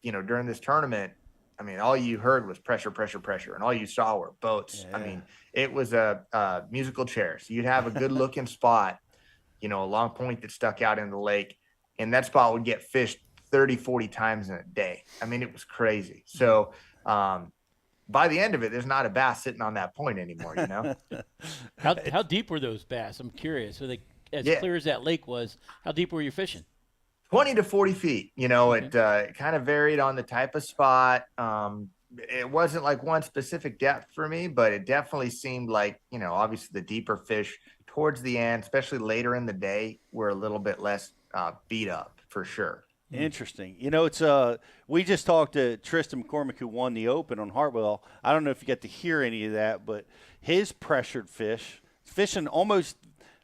during this tournament, I mean, all you heard was pressure, pressure, pressure. And all you saw were boats. Yeah. I mean, it was a musical chairs. You'd have a good looking spot, a long point that stuck out in the lake, and that spot would get fished 30, 40 times in a day. I mean, it was crazy. So by the end of it, there's not a bass sitting on that point anymore, How deep were those bass? I'm curious. So they, as clear as that lake was, how deep were you fishing? 20 to 40 feet. It kind of varied on the type of spot. It wasn't like one specific depth for me, but it definitely seemed like, obviously the deeper fish towards the end, especially later in the day, were a little bit less beat up for sure. Interesting. It's we just talked to Tristan McCormick, who won the Open on Hartwell. I don't know if you get to hear any of that, but his pressured fish, fishing almost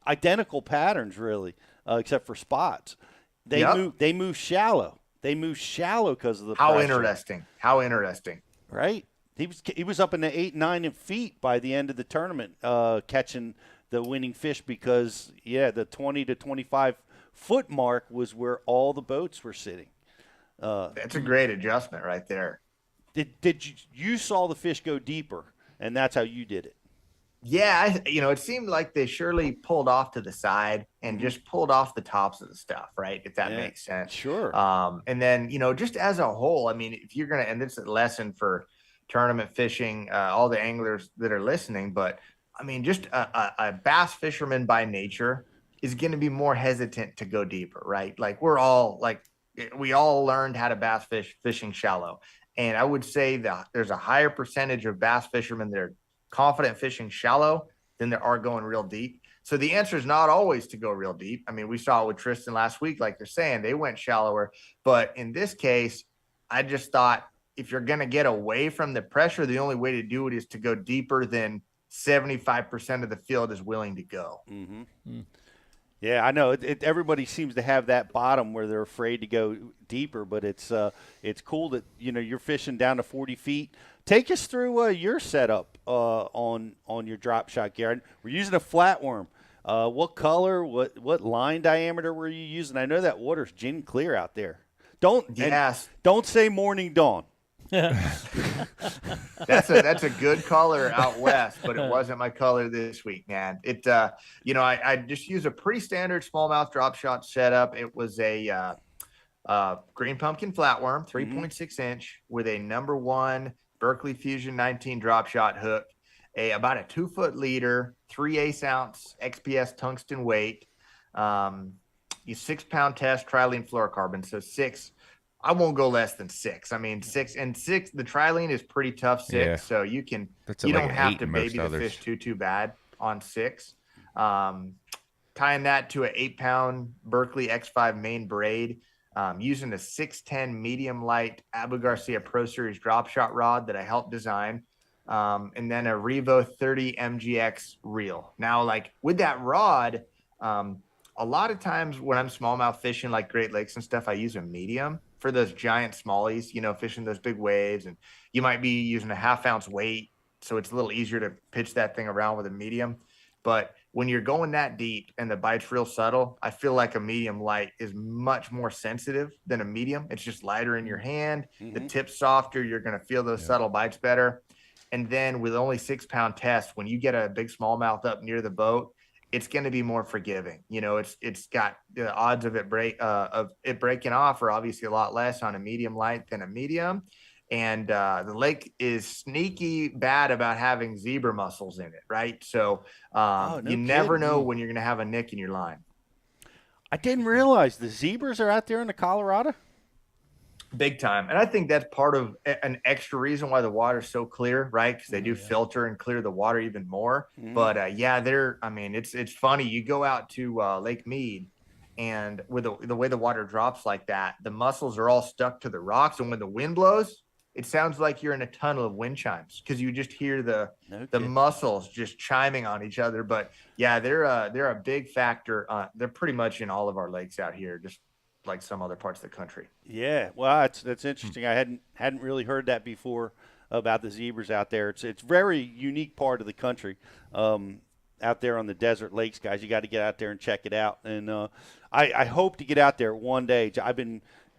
identical patterns, really, except for spots. They move shallow. They move shallow because of the pressure. How interesting. Right. He was up in the 8-9 feet by the end of the tournament, catching the winning fish because the 20 to 25 foot mark was where all the boats were sitting. That's a great adjustment right there. Did you saw the fish go deeper, and that's how you did it? Yeah, it seemed like they surely pulled off to the side and just pulled off the tops of the stuff, right? If that makes sense. Sure. And then, just as a whole, I mean, if you're going to, and this is a lesson for tournament fishing, all the anglers that are listening, but I mean, just a bass fisherman by nature is going to be more hesitant to go deeper, right? Like we all learned how to bass fishing shallow. And I would say that there's a higher percentage of bass fishermen that are confident fishing shallow than there are going real deep. So the answer is not always to go real deep. I mean, we saw it with Tristan last week, like they're saying, they went shallower. But in this case, I just thought if you're going to get away from the pressure, the only way to do it is to go deeper than 75% of the field is willing to go. Mm-hmm. Yeah, I know. Everybody seems to have that bottom where they're afraid to go deeper, but it's cool that you're fishing down to 40 feet. Take us through your setup on your drop shot, Garrett. We're using a flatworm. What color? What line diameter were you using? I know that water's gin clear out there. Don't say morning dawn. That's a good color out west, but it wasn't my color this week, man. I just use a pretty standard smallmouth drop shot setup. It was a green pumpkin flatworm, 3.6 inch with a number 1 Berkeley Fusion 19 drop shot hook, about a 2-foot leader, 3/8 ounce XPS tungsten weight, 6-pound test trilene fluorocarbon. So 6. I won't go less than 6. I mean, 6. The trilene is pretty tough 6, so you don't have to baby the fish too bad on 6. Tying that to an 8-pound Berkeley X5 main braid, using a 610 medium light Abu Garcia Pro Series drop shot rod that I helped design, and then a Revo 30 MGX reel. Now, like with that rod, a lot of times when I'm smallmouth fishing like Great Lakes and stuff, I use a medium for those giant smallies, fishing those big waves. And you might be using a 1/2 ounce weight, so it's a little easier to pitch that thing around with a medium. But when you're going that deep and the bite's real subtle, I feel like a medium light is much more sensitive than a medium. It's just lighter in your hand. The tip's softer. You're going to feel those subtle bites better. And then with only 6-pound test, when you get a big smallmouth up near the boat, it's going to be more forgiving. It's got the odds of it breaking off are obviously a lot less on a medium light than a medium. And the lake is sneaky bad about having zebra mussels in it, right? So you never know when you're going to have a nick in your line. I didn't realize the zebras are out there in the Colorado. Big time. And I think that's part of an extra reason why the water's so clear, right? Because they do filter and clear the water even more. But it's funny. You go out to Lake Mead, and with the way the water drops like that, the mussels are all stuck to the rocks. And when the wind blows, it sounds like you're in a tunnel of wind chimes because you just hear the mussels just chiming on each other. But yeah, they're a big factor. They're pretty much in all of our lakes out here, just like some other parts of the country. Yeah, well, that's interesting. I hadn't really heard that before about the zebras out there. It's very unique part of the country out there on the desert lakes, guys. You got to get out there and check it out. And I hope to get out there one day.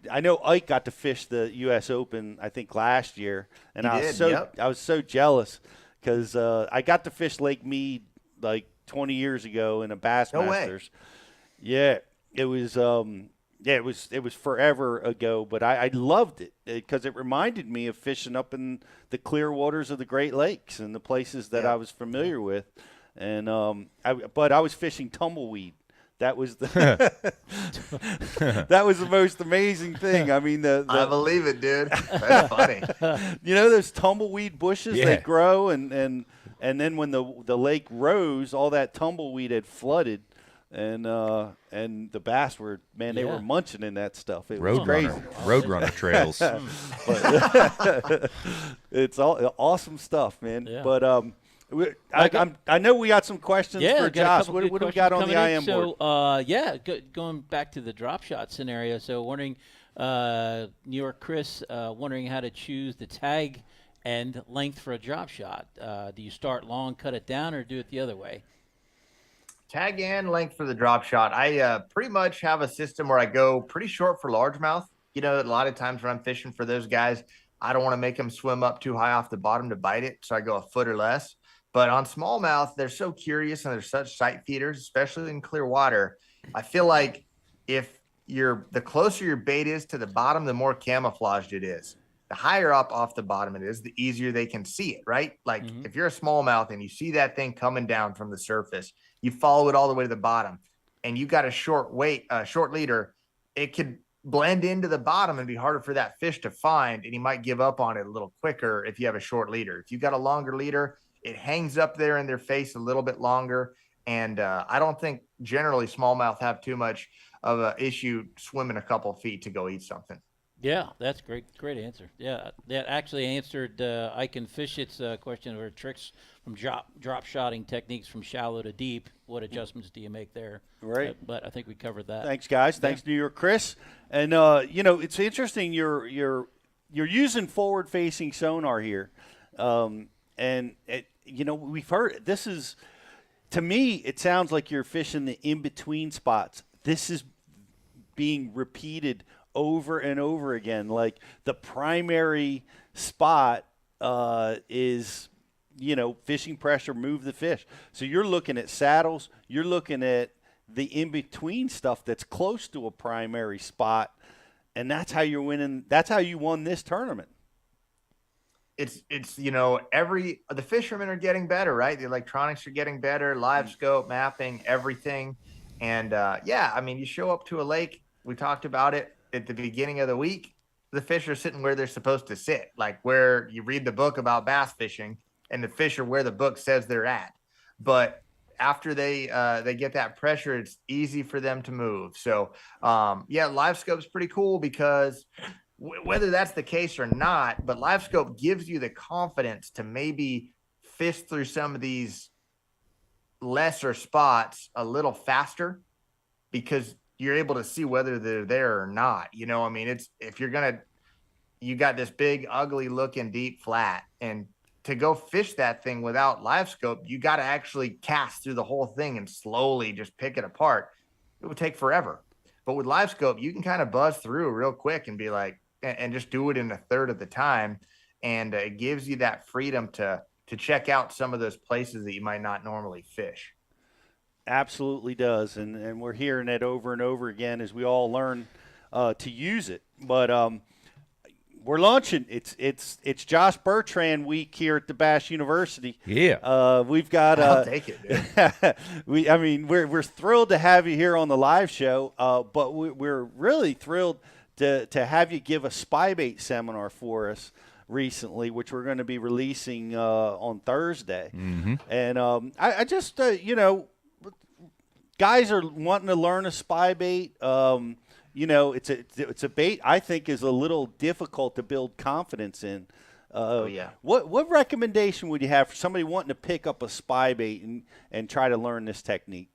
I know Ike got to fish the U.S. Open, I think, last year, and I was so jealous because I got to fish Lake Mead like 20 years ago in a Bassmasters. No way. Yeah, it was. It was forever ago, but I loved it because it reminded me of fishing up in the clear waters of the Great Lakes and the places that I was familiar with. And but I was fishing tumbleweed. That was the that was the most amazing thing. I mean, I believe it, dude. That's funny. Those tumbleweed bushes that grow, and then when the lake rose, all that tumbleweed had flooded. And the bass were they were munching in that stuff. It was crazy. Roadrunner trails. But it's all awesome stuff, man. Yeah. But I know we got some questions for Josh. What do we got on the IM board? So going back to the drop shot scenario. So wondering, New York Chris, wondering how to choose the tag end length for a drop shot. Do you start long, cut it down, or do it the other way? tag and length for the drop shot. I pretty much have a system where I go pretty short for largemouth. You know, a lot of times when I'm fishing for those guys, I don't want to make them swim up too high off the bottom to bite it, so I go a foot or less. But on smallmouth, they're so curious and they're such sight feeders, especially in clear water. I feel like if the closer your bait is to the bottom, the more camouflaged it is. The higher up off the bottom it is, the easier they can see it, right? Like if you're a smallmouth and you see that thing coming down from the surface, you follow it all the way to the bottom, and you got a short leader, it could blend into the bottom and be harder for that fish to find, and you might give up on it a little quicker if you have a short leader. If you got a longer leader, it hangs up there in their face a little bit longer, and I don't think generally smallmouth have too much of an issue swimming a couple feet to go eat something. Yeah, that's great answer. Yeah, that actually answered I Can Fish It's question or tricks from drop shotting techniques from shallow to deep. What adjustments do you make there? Right. But I think we covered that. Thanks, guys. Thanks, New York Chris. And you know, it's interesting. You're using forward-facing sonar here, and you know, we've heard this is, to me, it sounds like you're fishing the in-between spots. This is being repeated over and over again. Like the primary spot is, you know, fishing pressure, move the fish. So you're looking at saddles, you're looking at the in-between stuff that's close to a primary spot, and that's how you're winning. That's how you won this tournament. It's you know, the fishermen are getting better, right? The electronics are getting better, live scope, mapping, everything. And yeah, I mean, you show up to a lake, we talked about it at the beginning of the week, the fish are sitting where they're supposed to sit, like where you read the book about bass fishing and the fish are where the book says they're at. But after they get that pressure, it's easy for them to move. So yeah, live scope's pretty cool because whether that's the case or not, but live scope gives you the confidence to maybe fish through some of these lesser spots a little faster because you're able to see whether they're there or not. You know, I mean, it's, if you got this big, ugly looking deep flat, and to go fish that thing without live scope, you got to actually cast through the whole thing and slowly just pick it apart. It would take forever. But with live scope, you can kind of buzz through real quick and be like, and just do it in a third of the time. And it gives you that freedom to check out some of those places that you might not normally fish. Absolutely does. And we're hearing it over and over again as we all learn to use it. But we're launching. It's Josh Bertrand week here at the Bass University. Yeah. We've got. I'll take it, dude. I mean, we're thrilled to have you here on the live show, but we're really thrilled to have you give a spy bait seminar for us recently, which we're going to be releasing on Thursday. Mm-hmm. And I just, you know, guys are wanting to learn a spy bait. You know, it's a bait I think is a little difficult to build confidence in. Yeah. What recommendation would you have for somebody wanting to pick up a spy bait and try to learn this technique?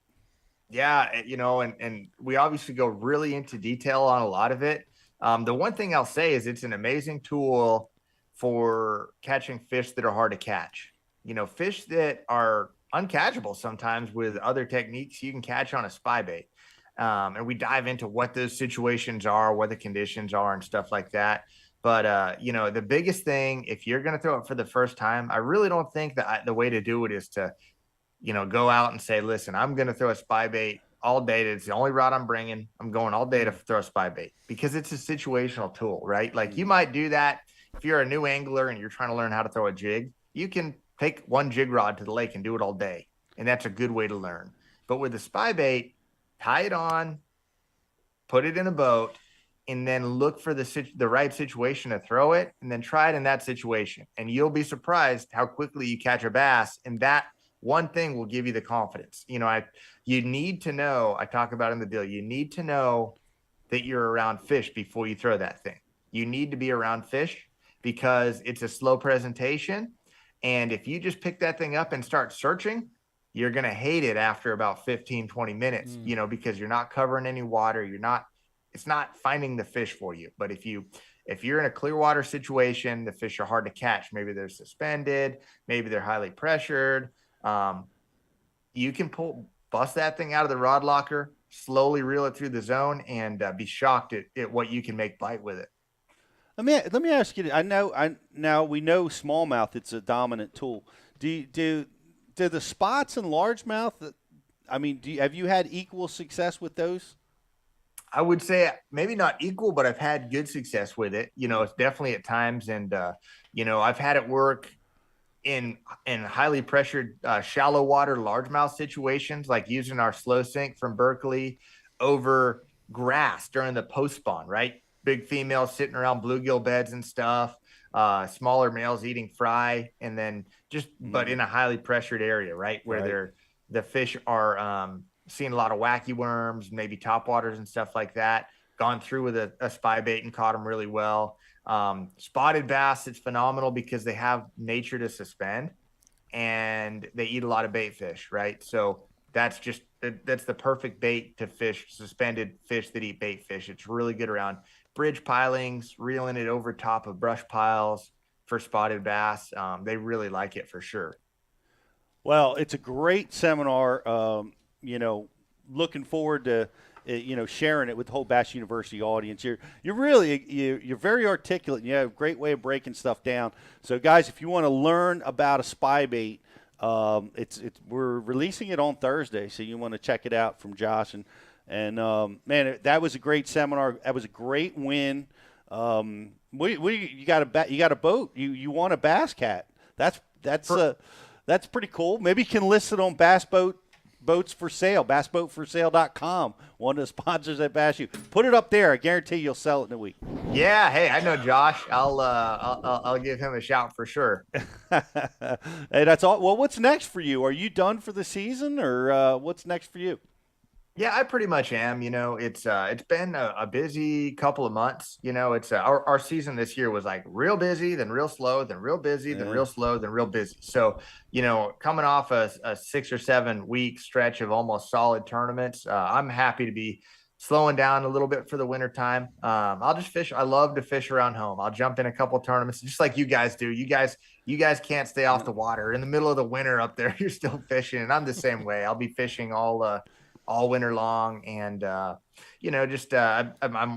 Yeah, you know, and we obviously go really into detail on a lot of it. The one thing I'll say is it's an amazing tool for catching fish that are hard to catch. You know, fish that are uncatchable sometimes with other techniques you can catch on a spy bait. And we dive into what those situations are, what the conditions are and stuff like that. But, you know, the biggest thing, if you're going to throw it for the first time, I really don't think that the way to do it is to, you know, go out and say, listen, I'm going to throw a spy bait all day. It's the only rod I'm bringing. I'm going all day to throw a spy bait because it's a situational tool, right? Like you might do that if you're a new angler and you're trying to learn how to throw a jig. You can take one jig rod to the lake and do it all day. And that's a good way to learn. But with the spy bait, tie it on, put it in a boat, and then look for the right situation to throw it, and then try it in that situation. And you'll be surprised how quickly you catch a bass. And that one thing will give you the confidence. You know, you need to know, I talk about in the deal, you need to know that you're around fish before you throw that thing. You need to be around fish because it's a slow presentation. And if you just pick that thing up and start searching, you're going to hate it after about 15, 20 minutes, you know, because you're not covering any water. It's not finding the fish for you. But if you're in a clear water situation, the fish are hard to catch. Maybe they're suspended, maybe they're highly pressured. You can pull bust that thing out of the rod locker, slowly reel it through the zone, and be shocked at what you can make bite with it. Let me ask you. Now we know smallmouth. It's a dominant tool. Do the spots and largemouth? I mean, have you had equal success with those? I would say maybe not equal, but I've had good success with it. It's definitely at times, and I've had it work in highly pressured shallow water largemouth situations, like using our slow sink from Berkeley over grass during the post spawn, right? Big females sitting around bluegill beds and stuff, smaller males eating fry, and then but in a highly pressured area, right? Where the fish are seeing a lot of wacky worms, maybe topwaters and stuff like that. Gone through with a spy bait and caught them really well. Spotted bass, it's phenomenal because they have nature to suspend and they eat a lot of bait fish, right? So that's the perfect bait to fish, suspended fish that eat bait fish. It's really good around bridge pilings, reeling it over top of brush piles for spotted bass. They really like it for sure. Well, it's a great seminar. Looking forward to sharing it with the whole Bass University audience. You're very articulate. And you have a great way of breaking stuff down. So, guys, if you want to learn about a spy bait, we're releasing it on Thursday, so you want to check it out from Josh and man, that was a great seminar. That was a great win. You got a boat. You won a Bass Cat. That's pretty cool. Maybe you can list it on Boats for Sale, bassboatforsale.com. One of the sponsors at Bass U. Put it up there. I guarantee you'll sell it in a week. Yeah. Hey, I know Josh. I'll give him a shout for sure. Hey, that's all. Well, what's next for you? Are you done for the season, or what's next for you? Yeah, I pretty much am. It's been a busy couple of months. It's our season this year was like real busy, then real slow, then real busy, then real slow, then real busy. So, coming off a 6 or 7 week stretch of almost solid tournaments, I'm happy to be slowing down a little bit for the winter time. I'll just fish. I love to fish around home. I'll jump in a couple tournaments, just like you guys do. You guys can't stay off the water in the middle of the winter up there. You're still fishing, and I'm the same way. I'll be fishing all winter long. And, I'm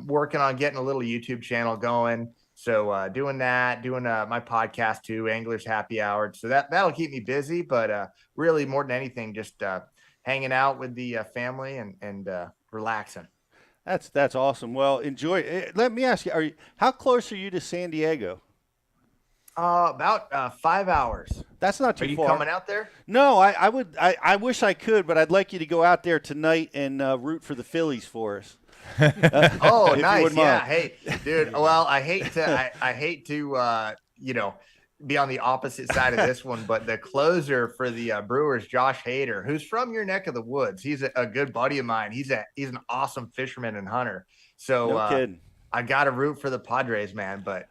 working on getting a little YouTube channel going. So doing that, my podcast too, Anglers Happy Hour. So that'll keep me busy, but really more than anything, just hanging out with the family and relaxing. That's awesome. Well, enjoy it. Let me ask you, how close are you to San Diego? About 5 hours. That's not too far. Are you coming out there? No, I wish I could, but I'd like you to go out there tonight and root for the Phillies for us. Oh, nice. Yeah. Hey, dude. Well, I hate to be on the opposite side of this one, but the closer for the Brewers, Josh Hader, who's from your neck of the woods, he's a good buddy of mine. He's an awesome fisherman and hunter. So no kidding. I got to root for the Padres, man. But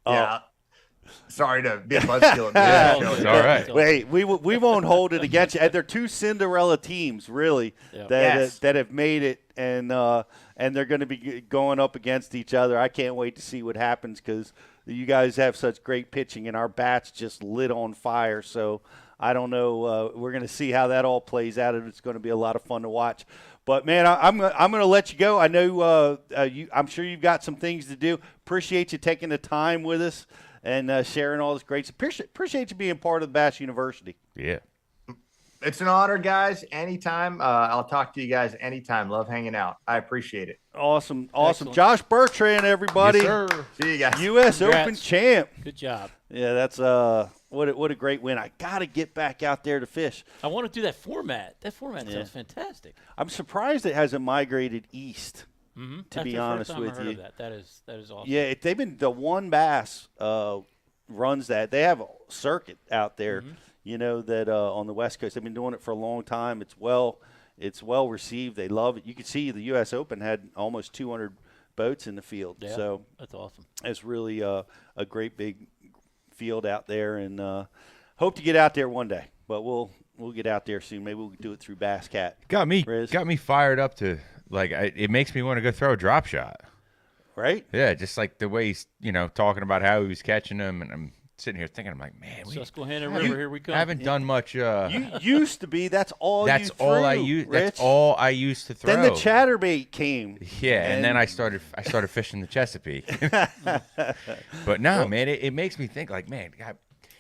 yeah. Sorry to be a buzzkill. It's all right. Wait, we won't hold it against you. They're two Cinderella teams, really, that have made it, and they're going to be going up against each other. I can't wait to see what happens because you guys have such great pitching, and our bats just lit on fire. So I don't know. We're going to see how that all plays out, and it's going to be a lot of fun to watch. But, man, I'm going to let you go. I know I'm sure you've got some things to do. Appreciate you taking the time with us and sharing all this great. Appreciate you being part of the Bass University. Yeah. It's an honor, guys. Anytime. I'll talk to you guys anytime. Love hanging out. I appreciate it. Awesome. Excellent. Josh Bertrand, everybody. Yes, sir. See you guys. U.S. Congrats. Open champ. Good job. Yeah, that's what a great win. I got to get back out there to fish. I want to do that format. That format sounds fantastic. I'm surprised it hasn't migrated east. Mm-hmm. To be honest with I heard you, of that is awesome. Yeah, they've been the one Bass runs that. They have a circuit out there, that on the West Coast. They've been doing it for a long time. It's well received. They love it. You can see the U.S. Open had almost 200 boats in the field. Yeah, so that's awesome. It's really a great big field out there, and hope to get out there one day. But we'll get out there soon. Maybe we'll do it through Bass Cat. Got me fired up to it makes me want to go throw a drop shot. Right? Yeah, just like the way he's talking about how he was catching them, and sitting here thinking, I'm like, man, Susquehanna River, here we come. Haven't done much. You used to be. That's all. That's you threw, all I used. Rich. That's all I used to throw. Then the chatterbait came. Yeah, and then I started fishing the Chesapeake. But no, man, it makes me think like, man, God,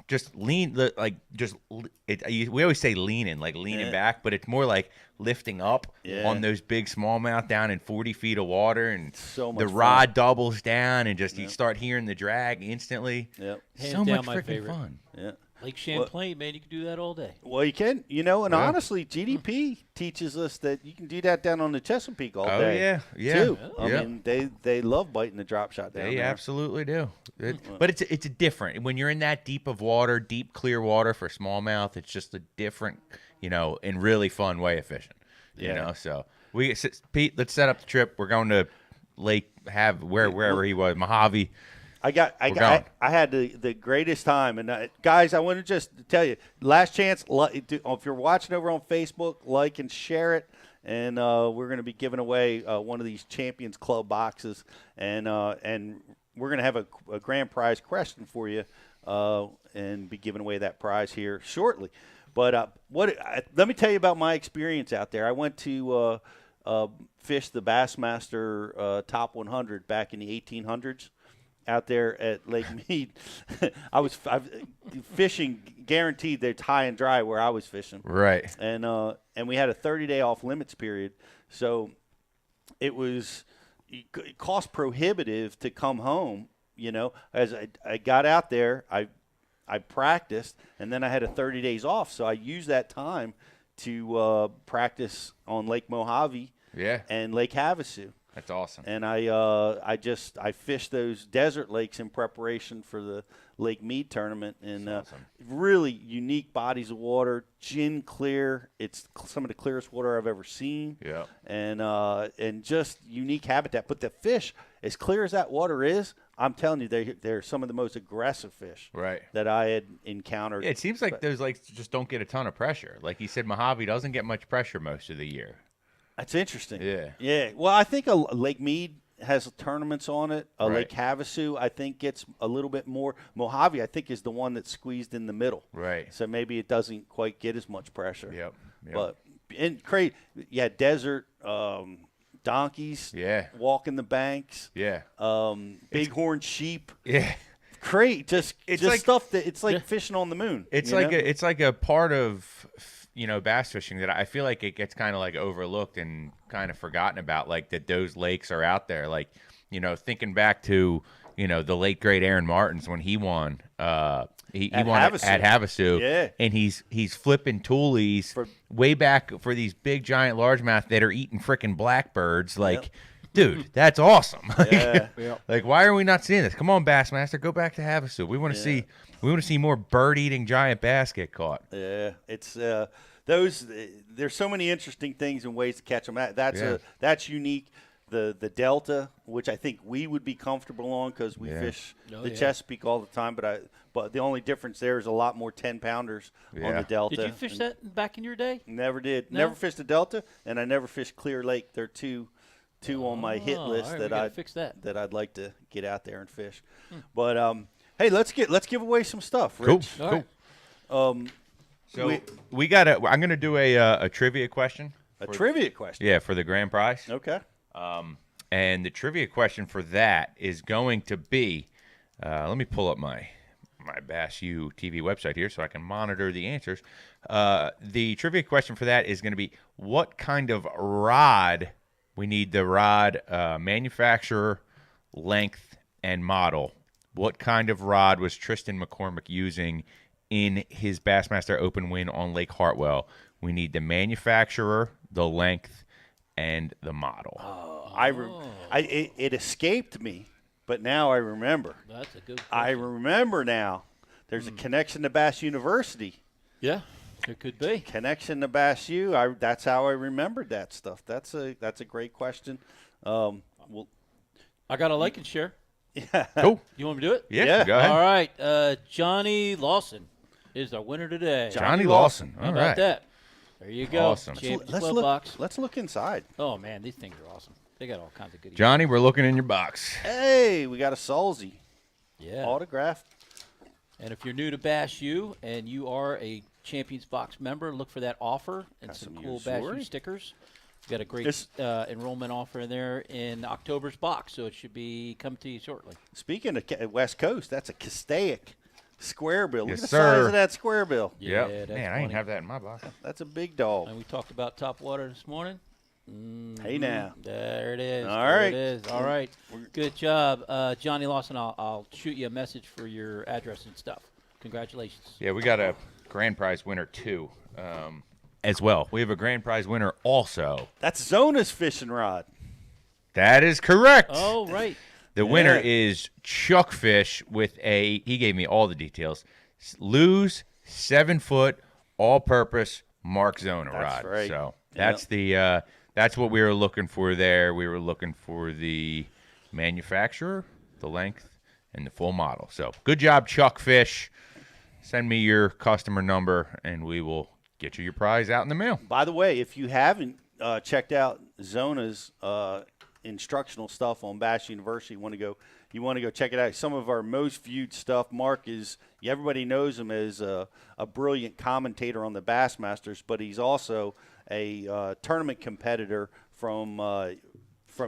just lean, we always say leaning, like leaning back, but it's more like lifting up on those big smallmouth down in 40 feet of water, and so much the rod doubles down, and just you start hearing the drag instantly. Yep. So much freaking fun. Yeah. Lake Champlain, man, you can do that all day. Well, you can, and honestly, GDP teaches us that you can do that down on the Chesapeake all day. Too. I mean, they love biting the drop shot down there. They absolutely do. But it's a different. When you're in that deep of water, deep clear water for smallmouth, it's just a different, and really fun way of fishing. You know, so Pete, let's set up the trip. We're going to Lake wherever he was, Mohave. I had the greatest time, and guys, I want to just tell you, last chance. If you're watching over on Facebook, like and share it, and we're going to be giving away one of these Champions Club boxes, and we're going to have a grand prize question for you, and be giving away that prize here shortly. But let me tell you about my experience out there. I went to fish the Bassmaster Top 100 back in the 1800s. Out there at Lake Mead, I was fishing guaranteed that's high and dry where I was fishing. Right. And we had a 30-day off limits period, so it cost prohibitive to come home. As I got out there, I practiced, and then I had a 30 days off, so I used that time to practice on Lake Mohave and Lake Havasu. That's awesome. And I fished those desert lakes in preparation for the Lake Mead tournament, and awesome. Really unique bodies of water, gin clear. It's some of the clearest water I've ever seen. Yeah. And just unique habitat. But the fish, as clear as that water is, I'm telling you, they're some of the most aggressive fish that I had encountered. Yeah, it seems like those lakes just don't get a ton of pressure. Like you said, Mohave doesn't get much pressure most of the year. That's interesting. Yeah. Yeah. Well, I think Lake Mead has tournaments on it. Lake Havasu, I think, gets a little bit more. Mohave, I think, is the one that's squeezed in the middle. Right. So maybe it doesn't quite get as much pressure. Yep. But desert donkeys. Yeah. Walking the banks. Yeah. Bighorn sheep. Yeah. Just like stuff that it's like fishing on the moon. It's like a part of bass fishing that I feel like it gets kind of like overlooked and kind of forgotten about, like that those lakes are out there. Like, thinking back to, the late great Aaron Martins when he won, he won at Havasu. Yeah. And he's flipping toolies way back for these big giant largemouth that are eating freaking blackbirds. Like, dude, that's awesome. Like, why are we not seeing this? Come on, Bassmaster, go back to Havasu. We want to see. We want to see more bird-eating giant bass get caught. Yeah, it's there's so many interesting things and ways to catch them. That's unique. The Delta, which I think we would be comfortable on because we fish the Chesapeake all the time. But the only difference there is a lot more 10-pounders on the Delta. Did you fish that back in your day? Never did. No? Never fished the Delta, and I never fished Clear Lake. They're two on my hit list right, that I'd like to get out there and fish. But hey, let's give away some stuff, Rich. Cool. So we got I'm going to do a trivia question. Trivia question? Yeah, for the grand prize. Okay. And the trivia question for that is going to be, let me pull up my Bass U TV website here so I can monitor the answers. The trivia question for that is going to be, what kind of rod, we need the rod manufacturer, length, and model. What kind of rod was Tristan McCormick using in his Bassmaster Open win on Lake Hartwell? We need the manufacturer, the length, and the model. It escaped me, but now I remember. That's a good question. I remember now. There's a connection to Bass University. Yeah, there could be. Connection to Bass U. That's how I remembered that stuff. That's a great question. I got a like and share. Yeah. Cool. You want me to do it? Yeah. Go ahead. All right. Johnny Lawson is our winner today. Johnny Lawson. How about that? There you go. Awesome. Let's look inside. Oh, man, these things are awesome. They got all kinds of goodies. Johnny, we're looking in your box. Hey, we got a Solzy. Yeah. Autographed. And if you're new to Bass U and you are a Champions Box member, look for that offer and some cool Bass U stickers. We've got a great enrollment offer in there in October's box, so it should be coming to you shortly. Speaking of West Coast, that's a Castaic square bill. Look Yes, at the size sir. of that square bill. Yeah, Yep. that's Man, I funny. didn't have that in my box. That's a big dog. And we talked about top water this morning. Hey now. There it is. All There right. it is. All right. Good job. Johnny Lawson, I'll shoot you a message for your address and stuff. Congratulations. Yeah, we got a grand prize winner, too, as well. We have a grand prize winner also. That's Zona's fishing rod. That is correct. Oh, right. The winner is Chuck Fish with he gave me all the details, Lew's 7-foot all-purpose Mark Zona rod. Right. So that's what we were looking for there. We were looking for the manufacturer, the length, and the full model. So good job, Chuck Fish. Send me your customer number, and we will get you your prize out in the mail. By the way, if you haven't checked out Zona's instructional stuff on Bass University, you want to go check it out. Some of our most viewed stuff. Mark everybody knows him as a brilliant commentator on the Bassmasters, but he's also a tournament competitor from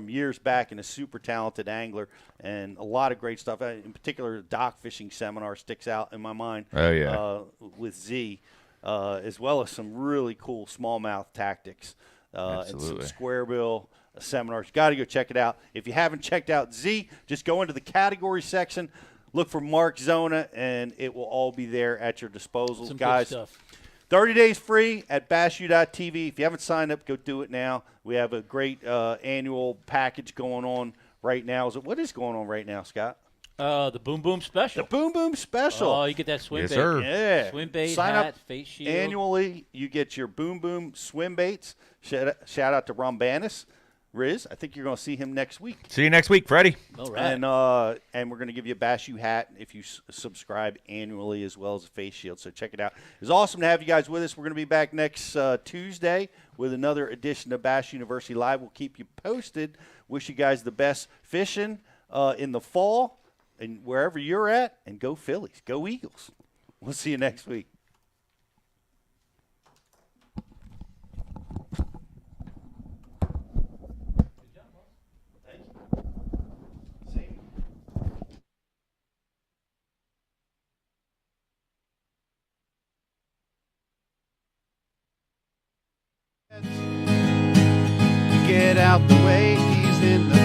years back and a super talented angler, and a lot of great stuff. In particular, dock fishing seminar sticks out in my mind. Oh, yeah. With Z, as well as some really cool smallmouth tactics and some square bill seminars. You got to go check it out. If you haven't checked out Z, just go into the category section, look for Mark Zona, and it will all be there at your disposal. Some guys. good stuff. 30 days free at bassu.tv. If you haven't signed up, go do it now. We have a great annual package going on right now. What is going on right now, Scott? The Boom Boom Special. The Boom Boom Special. Oh, you get that swim Yes, bait. sir. Yeah. Swim bait, Sign hat, up face shield. annually. You get your Boom Boom swim baits. Shout out to Rambanis. Riz, I think you're going to see him next week. See you next week, Freddie. All right. And we're going to give you a Bass U hat if you subscribe annually, as well as a face shield. So check it out. It's awesome to have you guys with us. We're going to be back next Tuesday with another edition of Bass University Live. We'll keep you posted. Wish you guys the best fishing in the fall and wherever you're at. And go Phillies. Go Eagles. We'll see you next week. Get out the way, he's in the